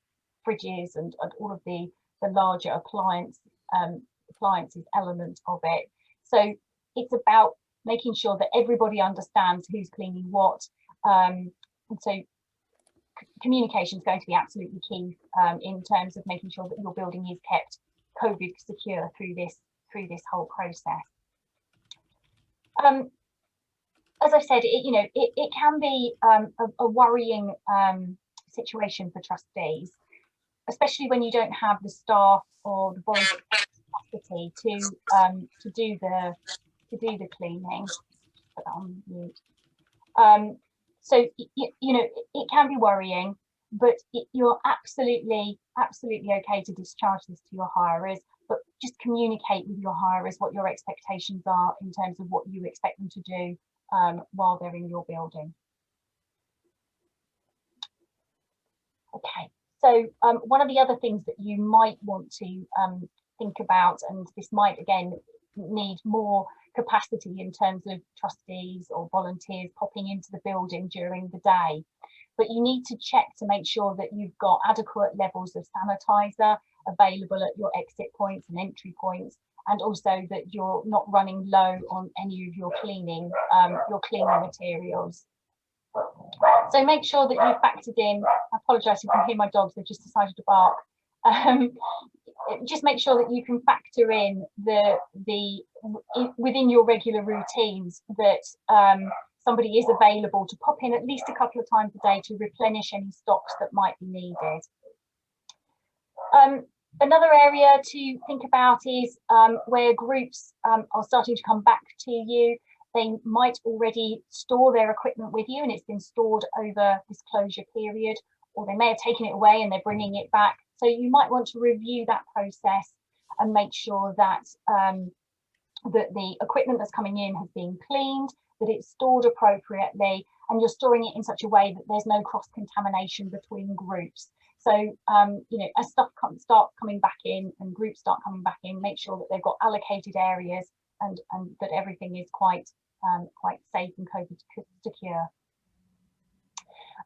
fridges, and all of the larger appliances element of it. So it's about making sure that everybody understands who's cleaning what, and so communication is going to be absolutely key in terms of making sure that your building is kept COVID secure through this whole process. As I said, it can be a worrying situation for trustees, especially when you don't have the staff or the volunteer capacity to do the cleaning. Put that on mute. So you know, it can be worrying, but you're absolutely okay to discharge this to your hirers, but just communicate with your hirers what your expectations are in terms of what you expect them to do while they're in your building. Okay, so one of the other things that you might want to think about, and this might again need more capacity in terms of trustees or volunteers popping into the building during the day, but you need to check to make sure that you've got adequate levels of sanitizer available at your exit points and entry points, and also that you're not running low on any of your cleaning materials. So make sure that you've factored in, I apologise if you can hear my dogs, they've just decided to bark. Just make sure that you can factor in within your regular routines that somebody is available to pop in at least a couple of times a day to replenish any stocks that might be needed. Another area to think about is where groups are starting to come back to you. They might already store their equipment with you and it's been stored over this closure period, or they may have taken it away and they're bringing it back. So you might want to review that process and make sure that that the equipment that's coming in has been cleaned, that it's stored appropriately, and you're storing it in such a way that there's no cross-contamination between groups. So, you know, as stuff start coming back in and groups start coming back in, make sure that they've got allocated areas and that everything is quite safe and COVID secure.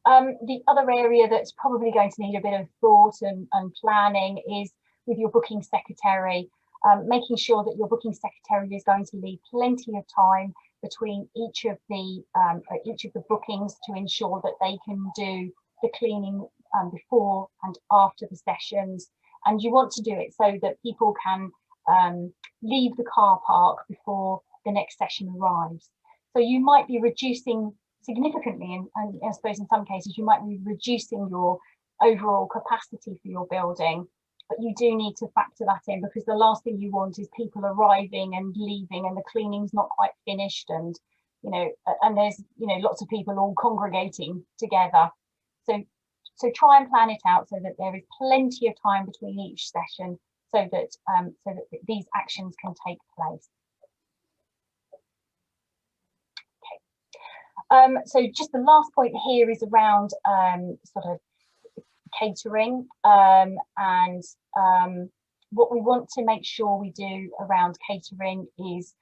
The other area that's probably going to need a bit of thought and planning is with your booking secretary, making sure that your booking secretary is going to leave plenty of time between each of the bookings to ensure that they can do the cleaning before and after the sessions. And you want to do it so that people can leave the car park before the next session arrives. So you might be reducing significantly, and I suppose in some cases you might be reducing your overall capacity for your building, but you do need to factor that in, because the last thing you want is people arriving and leaving and the cleaning's not quite finished, and you know, and there's, you know, lots of people all congregating together. So try and plan it out so that there is plenty of time between each session, so that these actions can take place. So just the last point here is around sort of catering, and what we want to make sure we do around catering is,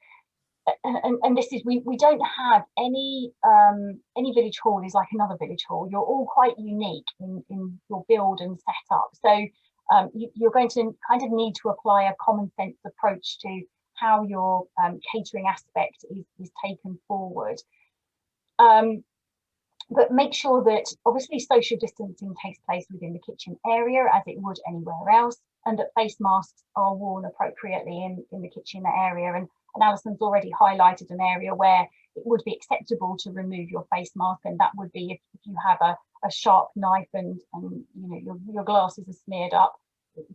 and this is, we don't have any village hall is like another village hall. You're all quite unique in your build and setup. So you're going to kind of need to apply a common sense approach to how your catering aspect is taken forward. But make sure that obviously social distancing takes place within the kitchen area as it would anywhere else, and that face masks are worn appropriately in the kitchen area. And Alison's already highlighted an area where it would be acceptable to remove your face mask, and that would be if you have a sharp knife and you know your glasses are smeared up.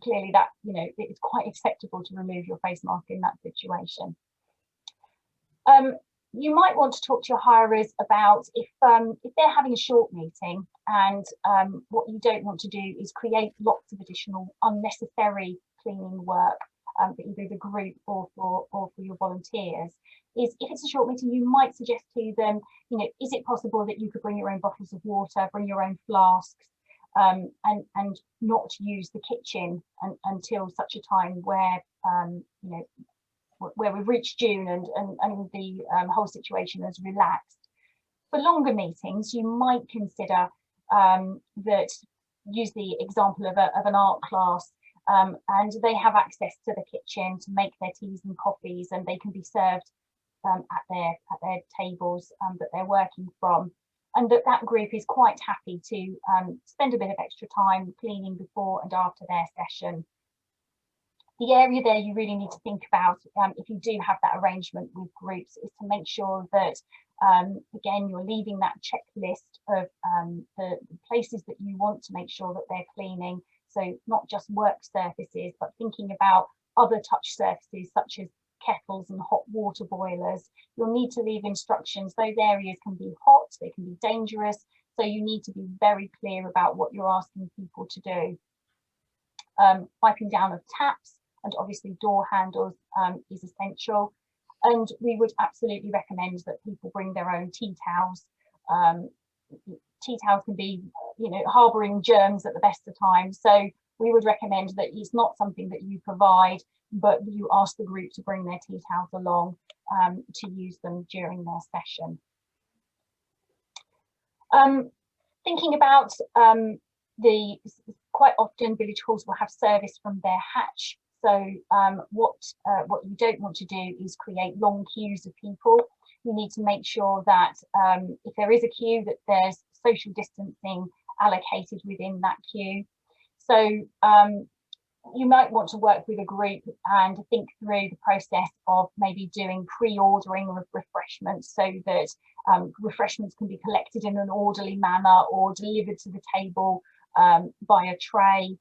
Clearly that, you know, it's quite acceptable to remove your face mask in that situation. You might want to talk to your hirers about if they're having a short meeting, and what you don't want to do is create lots of additional unnecessary cleaning work for either the group or for your volunteers. Is if it's a short meeting, you might suggest to them, you know, is it possible that you could bring your own bottles of water, bring your own flasks, and not use the kitchen until such a time where you know, where we've reached June and the whole situation has relaxed. For longer meetings, you might consider that, use the example of an art class, and they have access to the kitchen to make their teas and coffees, and they can be served at their tables that they're working from, and that group is quite happy to spend a bit of extra time cleaning before and after their session. The area there you really need to think about, if you do have that arrangement with groups, is to make sure that, again, you're leaving that checklist of the places that you want to make sure that they're cleaning. So not just work surfaces, but thinking about other touch surfaces such as kettles and hot water boilers. You'll need to leave instructions. Those areas can be hot, they can be dangerous, so you need to be very clear about what you're asking people to do. Wiping down of taps and obviously door handles is essential. And we would absolutely recommend that people bring their own tea towels. Tea towels can be, harbouring germs at the best of times. So we would recommend that it's not something that you provide, but you ask the group to bring their tea towels along to use them during their session. Thinking about quite often village halls will have service from their hatch. So what you don't want to do is create long queues of people. You need to make sure that if there is a queue, that there's social distancing allocated within that queue. So you might want to work with a group and think through the process of maybe doing pre-ordering of refreshments, so that refreshments can be collected in an orderly manner or delivered to the table by a tray.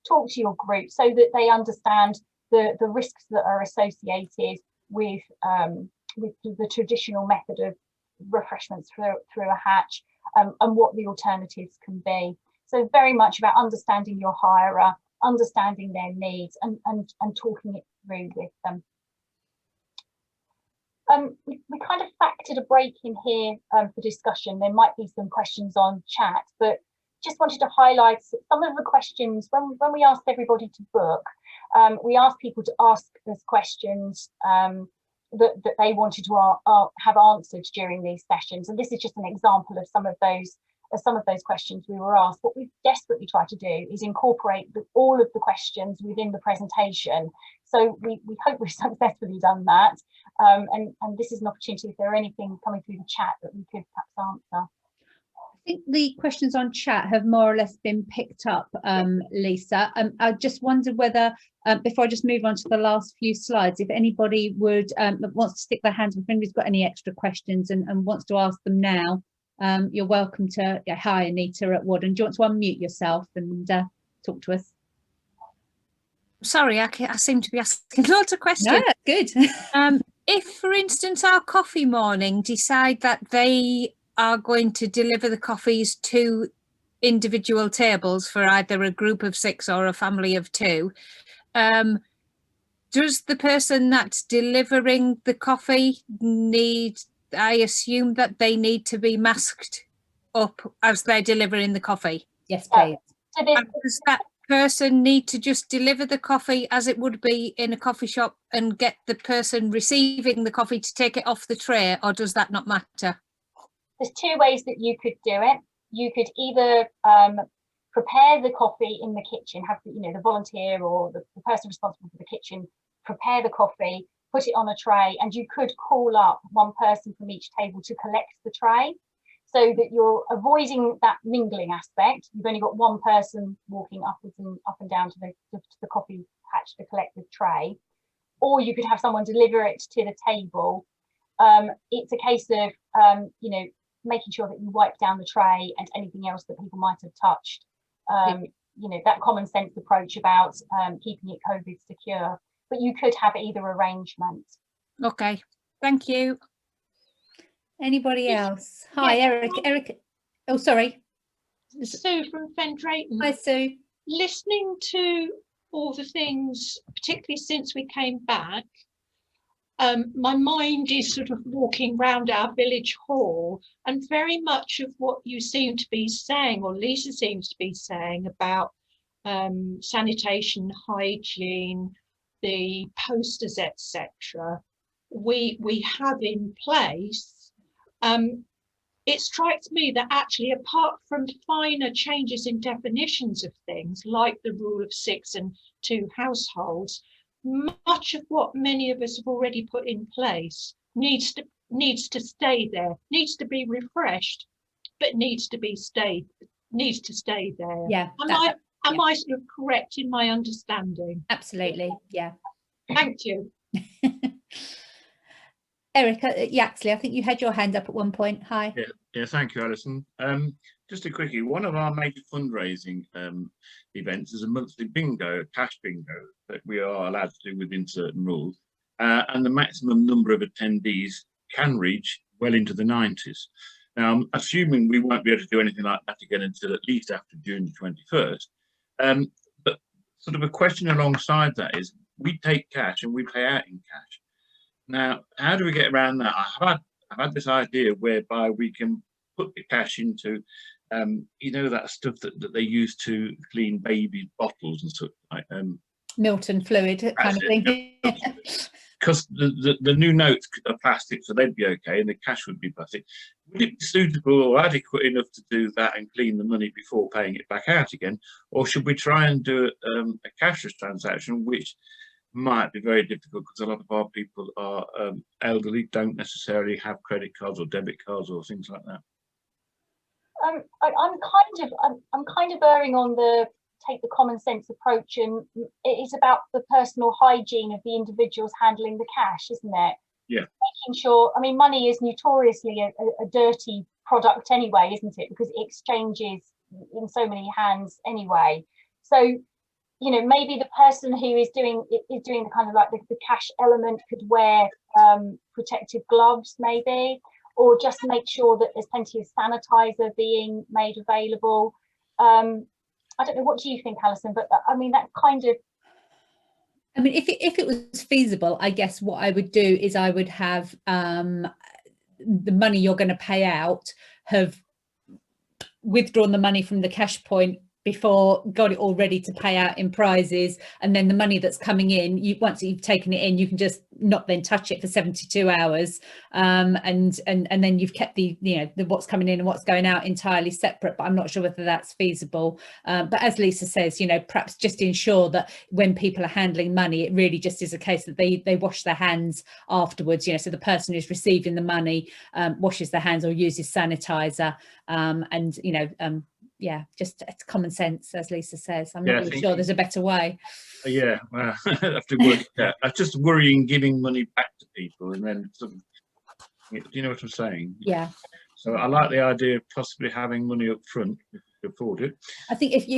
Talk to your group so that they understand the risks that are associated with the traditional method of refreshments through a hatch, and what the alternatives can be. So very much about understanding your hirer, understanding their needs, and talking it through with them. We kind of factored a break in here for discussion. There might be some questions on chat, but just wanted to highlight some of the questions. When we asked everybody to book, we asked people to ask us questions that they wanted to have answered during these sessions, and this is just an example of some of those questions we were asked. What we've desperately tried to do is incorporate all of the questions within the presentation, so we hope we've successfully done that, and this is an opportunity if there are anything coming through the chat that we could perhaps answer. I think the questions on chat have more or less been picked up, Lisa. I just wondered whether, before I just move on to the last few slides, if anybody would wants to stick their hands up, if anybody's got any extra questions and wants to ask them now, you're welcome to. Yeah, hi, Anita at Wharton. Do you want to unmute yourself and talk to us? Sorry, I seem to be asking lots of questions. No, that's good. If, for instance, our coffee morning decide that they are going to deliver the coffees to individual tables for either a group of 6 or a family of 2, does the person that's delivering the coffee need, I assume that they need to be masked up as they're delivering the coffee? Yes, please. And does that person need to just deliver the coffee as it would be in a coffee shop and get the person receiving the coffee to take it off the tray, or does that not matter? There's 2 ways that you could do it. You could either prepare the coffee in the kitchen, have the volunteer or the person responsible for the kitchen prepare the coffee, put it on a tray, and you could call up one person from each table to collect the tray, so that you're avoiding that mingling aspect. You've only got one person walking upwards and up and down to the coffee hatch to collect the tray, or you could have someone deliver it to the table. It's a case of making sure that you wipe down the tray and anything else that people might have touched. That common sense approach about keeping it COVID secure, but you could have either arrangement. Okay, thank you. Anybody else? Hi, Eric. Eric. Oh, sorry. Sue from Fen Drayton. Hi, Sue. Listening to all the things, particularly since we came back, my mind is sort of walking round our village hall, and very much of what you seem to be saying, or Lisa seems to be saying, about sanitation, hygiene, the posters, etc., we have in place. It strikes me that actually, apart from finer changes in definitions of things like the rule of 6 and 2 households, much of what many of us have already put in place needs to stay there, needs to be refreshed, but needs to stay there. Yeah. Am I sort of correct in my understanding? Absolutely. Yeah. Thank you. Eric Yaxley, I think you had your hand up at one point. Hi. Yeah, thank you, Alison. Just a quickie, one of our major fundraising events is a monthly bingo, cash bingo, that we are allowed to do within certain rules. And the maximum number of attendees can reach well into the 90s. Now, I'm assuming we won't be able to do anything like that again until at least after June the 21st. But sort of a question alongside that is, we take cash and we pay out in cash. Now, how do we get around that? I've had this idea whereby we can put the cash into, you know, that stuff that they use to clean baby bottles and stuff like Milton fluid kind of thing. Because the new notes are plastic, so they'd be okay, and the cash would be plastic. Would it be suitable or adequate enough to do that and clean the money before paying it back out again? Or should we try and do a cashless transaction, which might be very difficult because a lot of our people are elderly, don't necessarily have credit cards or debit cards or things like that? I'm kind of erring on the take the common sense approach, and it is about the personal hygiene of the individuals handling the cash, isn't it? Yeah. Making sure, I mean, money is notoriously a dirty product anyway, isn't it? Because it exchanges in so many hands anyway. So, you know, maybe the person who is doing the kind of like the cash element could wear protective gloves, maybe, or just make sure that there's plenty of sanitizer being made available. I don't know, what do you think, Alison? But I mean, that kind of, I mean, if it was feasible, I guess what I would do is I would have the money you're going to pay out, have withdrawn the money from the cash point before, got it all ready to pay out in prizes, and then the money that's coming in, once you've taken it in, you can just not then touch it for 72 hours, and then you've kept the what's coming in and what's going out entirely separate. But I'm not sure whether that's feasible. But as Lisa says, you know, perhaps just ensure that when people are handling money, it really just is a case that they wash their hands afterwards. You know, so the person who's receiving the money washes their hands or uses sanitizer, and you know. Yeah, just it's common sense, as Lisa says. I'm not really sure there's a better way. Yeah, well, I have to work. I'm just worrying giving money back to people and then sort of, do you know what I'm saying? Yeah. So I like the idea of possibly having money up front if you afford it. I think if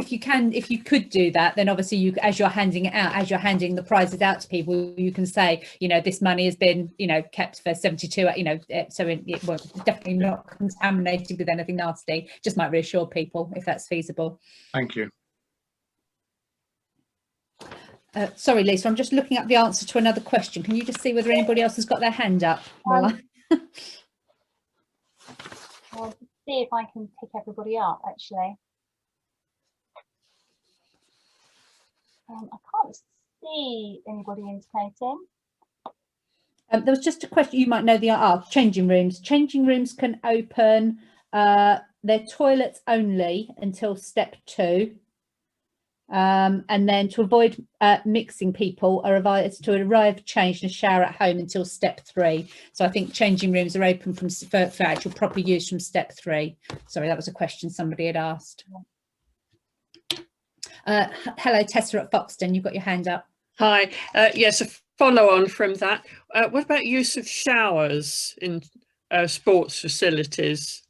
you could do that, then obviously you, as you're handing it out, as you're handing the prizes out to people, you can say, you know, this money has been, you know, kept for 72, you know, so it well, definitely not contaminated with anything nasty. Just might reassure people if that's feasible. Thank you. Sorry, Lisa, I'm just looking at the answer to another question. Can you just see whether anybody else has got their hand up? I'll see if I can pick everybody up, actually. I can't see anybody indicating. There was just a question, you might know the changing rooms. Changing rooms can open their toilets only until step 2. And then to avoid mixing, people are advised to arrive changed and shower at home until step 3. So I think changing rooms are open for actual proper use from step 3. Sorry, that was a question somebody had asked. Hello, Tessa at Foxton, you've got your hand up. Hi, yes, a follow on from that. What about use of showers in sports facilities?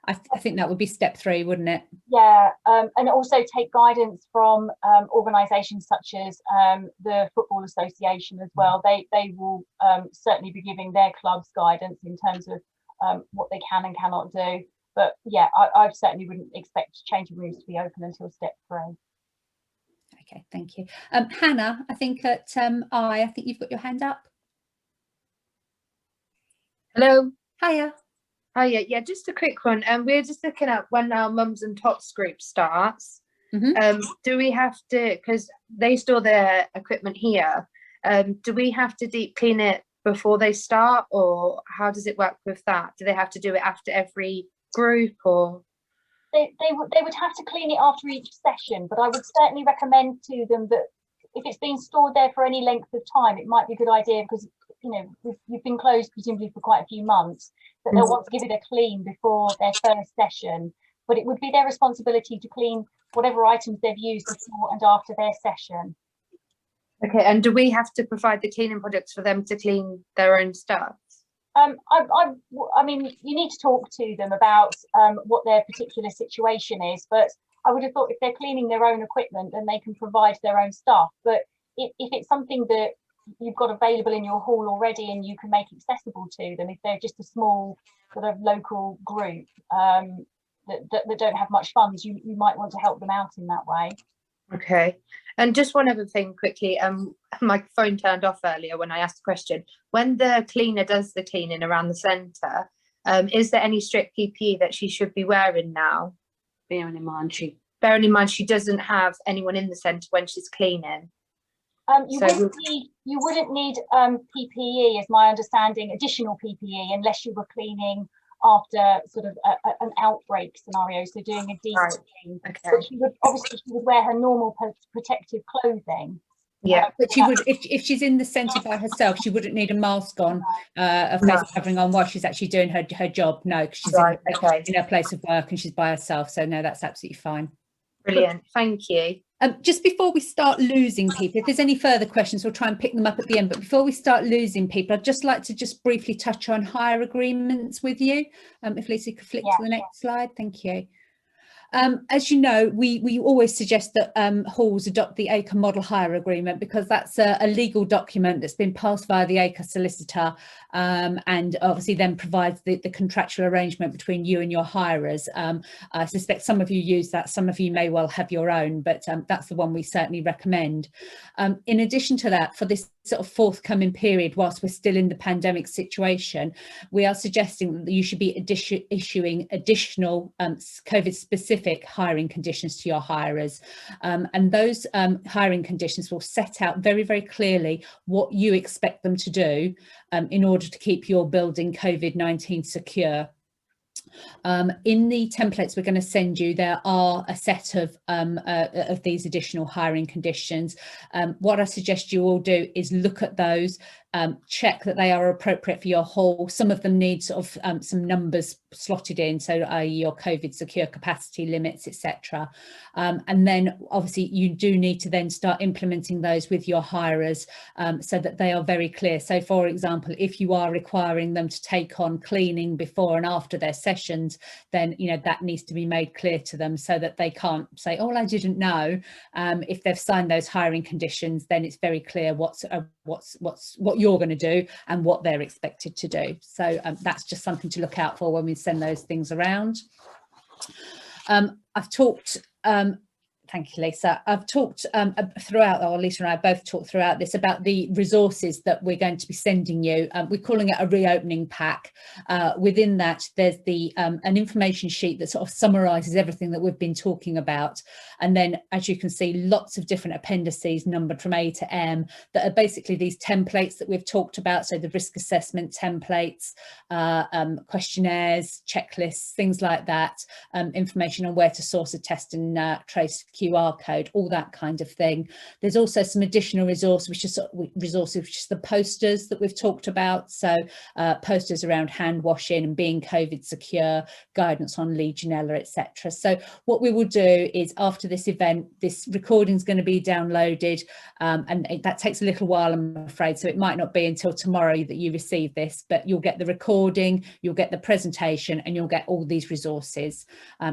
I think that would be step 3, wouldn't it? Yeah, and also take guidance from organisations such as the Football Association as well. They will certainly be giving their clubs guidance in terms of what they can and cannot do. But yeah, I certainly wouldn't expect changing rooms to be open until step 3. Okay, thank you. Hannah, I think at I think you've got your hand up. Hello. Hiya. Hiya. Yeah, just a quick one. We're just looking at when our mums and tots group starts. Do we have to, because they store their equipment here, do we have to deep clean it before they start, or how does it work with that? Do they have to do it after every group, or? They would have to clean it after each session, but I would certainly recommend to them that if it's been stored there for any length of time, it might be a good idea, because you know you've been closed presumably for quite a few months, that they'll want to give it a clean before their first session. But it would be their responsibility to clean whatever items they've used before and after their session. Okay, and do we have to provide the cleaning products for them to clean their own stuff? I mean, you need to talk to them about what their particular situation is, but I would have thought if they're cleaning their own equipment, then they can provide their own stuff. But if it's something that you've got available in your hall already and you can make accessible to them, if they're just a small sort of local group that don't have much funds, you might want to help them out in that way. Okay, and just one other thing quickly, my phone turned off earlier when I asked the question. When the cleaner does the cleaning around the centre, is there any strict PPE that she should be wearing now? Bearing in mind she doesn't have anyone in the centre when she's cleaning. You wouldn't need PPE, is my understanding, additional PPE, unless you were cleaning after sort of an outbreak scenario, so doing a deep clean. Okay. But she would wear her normal protective clothing. Yeah, but she would, if she's in the centre by herself, she wouldn't need a mask on, a face covering on while she's actually doing her job. No, because she's in her place of work and she's by herself. So no, that's absolutely fine. Brilliant, thank you. Just before we start losing people, if there's any further questions, we'll try and pick them up at the end. But before we start losing people, I'd just like to just briefly touch on hire agreements with you. If Lisa could flick to the next slide, thank you. As you know, we always suggest that halls adopt the ACRE model hire agreement, because that's a legal document that's been passed via the ACRE solicitor, and obviously then provides the contractual arrangement between you and your hirers. I suspect some of you use that, some of you may well have your own, but that's the one we certainly recommend. In addition to that, for this sort of forthcoming period, whilst we're still in the pandemic situation, we are suggesting that you should be issuing additional COVID specific hiring conditions to your hirers, and those hiring conditions will set out very, very clearly what you expect them to do in order to keep your building COVID-19 secure. In the templates we're going to send you, there are a set of these additional hiring conditions. What I suggest you all do is look at those, check that they are appropriate for your hall. Some of them need sort of some numbers slotted in, so i.e. your COVID secure capacity limits, etc. And then obviously you do need to then start implementing those with your hirers, so that they are very clear. So for example, if you are requiring them to take on cleaning before and after their sessions, then that needs to be made clear to them, so that they can't say, oh, I didn't know. If they've signed those hiring conditions, then it's very clear what you're going to do and what they're expected to do. So that's just something to look out for when we send those things around. I've talked thank you, Lisa. I've talked throughout, or Lisa and I both talked throughout this, about the resources that we're going to be sending you. We're calling it a reopening pack. Within that, there's an information sheet that sort of summarises everything that we've been talking about. And then, as you can see, lots of different appendices numbered from A to M that are basically these templates that we've talked about. So the risk assessment templates, questionnaires, checklists, things like that, information on where to source a test and trace QR code, all that kind of thing. There's also some additional resources, which is the posters that we've talked about. So posters around hand washing and being COVID secure, guidance on Legionella, etc. So what we will do is, after this event, this recording is going to be downloaded, and that takes a little while, I'm afraid, so it might not be until tomorrow that you receive this, but you'll get the recording, you'll get the presentation, and you'll get all these resources.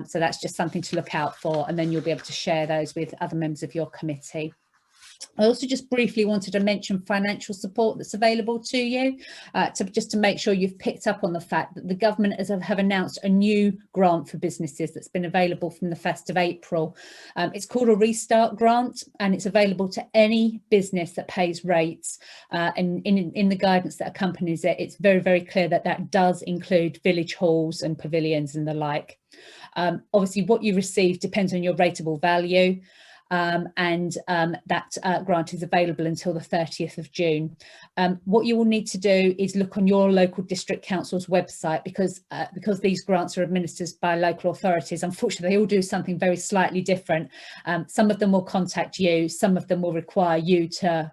So that's just something to look out for, and then you'll be able to share those with other members of your committee. I also just briefly wanted to mention financial support that's available to you, just to make sure you've picked up on the fact that the government have announced a new grant for businesses that's been available from the 1st of April. It's called a Restart Grant, and it's available to any business that pays rates. And in the guidance that accompanies it, it's very, very clear that that does include village halls and pavilions and the like. Obviously, what you receive depends on your rateable value. That grant is available until the 30th of June. What you will need to do is look on your local district council's website, because these grants are administered by local authorities. Unfortunately, they all do something very slightly different. Some of them will contact you, some of them will require you to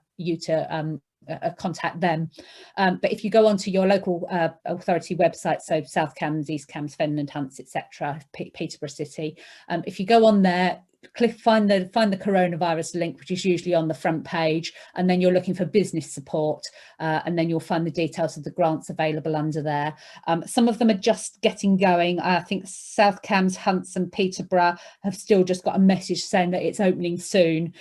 contact them. But if you go onto your local authority website, so South Cambs, East Cambs, Fenland, Hunts, etc., Peterborough City, if you go on there, find the coronavirus link, which is usually on the front page, and then you're looking for business support, and then you'll find the details of the grants available under there. Some of them are just getting going. I think South Cambs, Hunts and Peterborough have still just got a message saying that it's opening soon.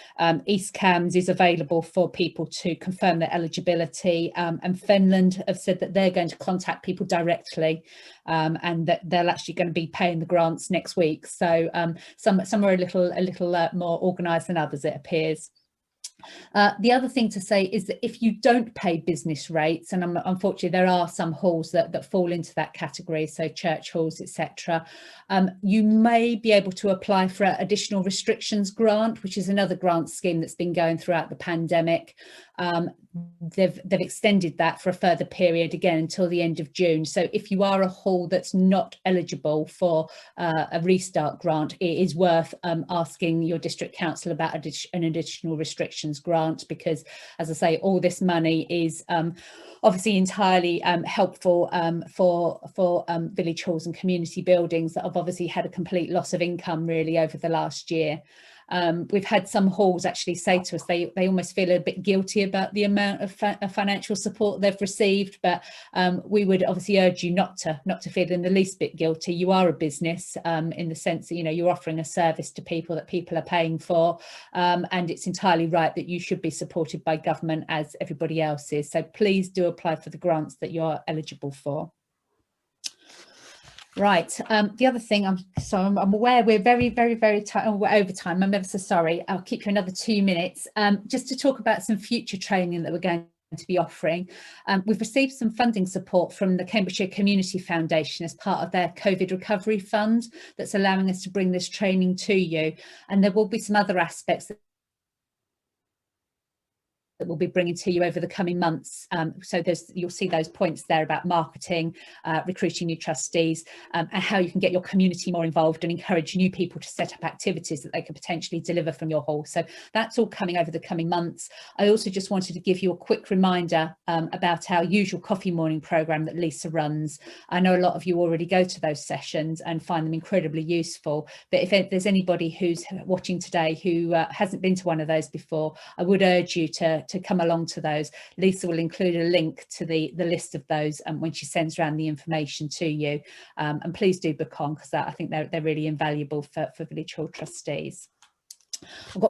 East Cambs is available for people to confirm their eligibility, and Fenland have said that they're going to contact people directly, and that they're actually going to be paying the grants next week. So some are a little more organised than others, it appears. The other thing to say is that if you don't pay business rates, and unfortunately there are some halls that fall into that category, so church halls, etc., you may be able to apply for an additional restrictions grant, which is another grant scheme that's been going throughout the pandemic. They've extended that for a further period, again until the end of June. So if you are a hall that's not eligible for a restart grant, it is worth asking your district council about an additional restrictions grant, because, as I say, all this money is obviously entirely helpful for village halls and community buildings that have obviously had a complete loss of income really over the last year. We've had some halls actually say to us they almost feel a bit guilty about the amount of financial support they've received, but we would obviously urge you not to feel in the least bit guilty. You are a business in the sense that, you know, you're offering a service to people that people are paying for, and it's entirely right that you should be supported by government as everybody else is. So please do apply for the grants that you're eligible for. Right, the other thing, I'm aware we're very tight, oh, we're over time, I'm ever so sorry. I'll keep you another 2 minutes, just to talk about some future training that we're going to be offering. We've received some funding support from the Cambridgeshire Community Foundation as part of their COVID recovery fund that's allowing us to bring this training to you, and there will be some other aspects that we'll be bringing to you over the coming months. So you'll see those points there about marketing, recruiting new trustees, and how you can get your community more involved and encourage new people to set up activities that they could potentially deliver from your hall. So that's all coming over the coming months. I also just wanted to give you a quick reminder about our usual coffee morning programme that Lisa runs. I know a lot of you already go to those sessions and find them incredibly useful, but if there's anybody who's watching today who hasn't been to one of those before, I would urge you to come along to those. Lisa will include a link to the list of those when she sends around the information to you, and please do book on, because I think they're really invaluable for village hall trustees. I've got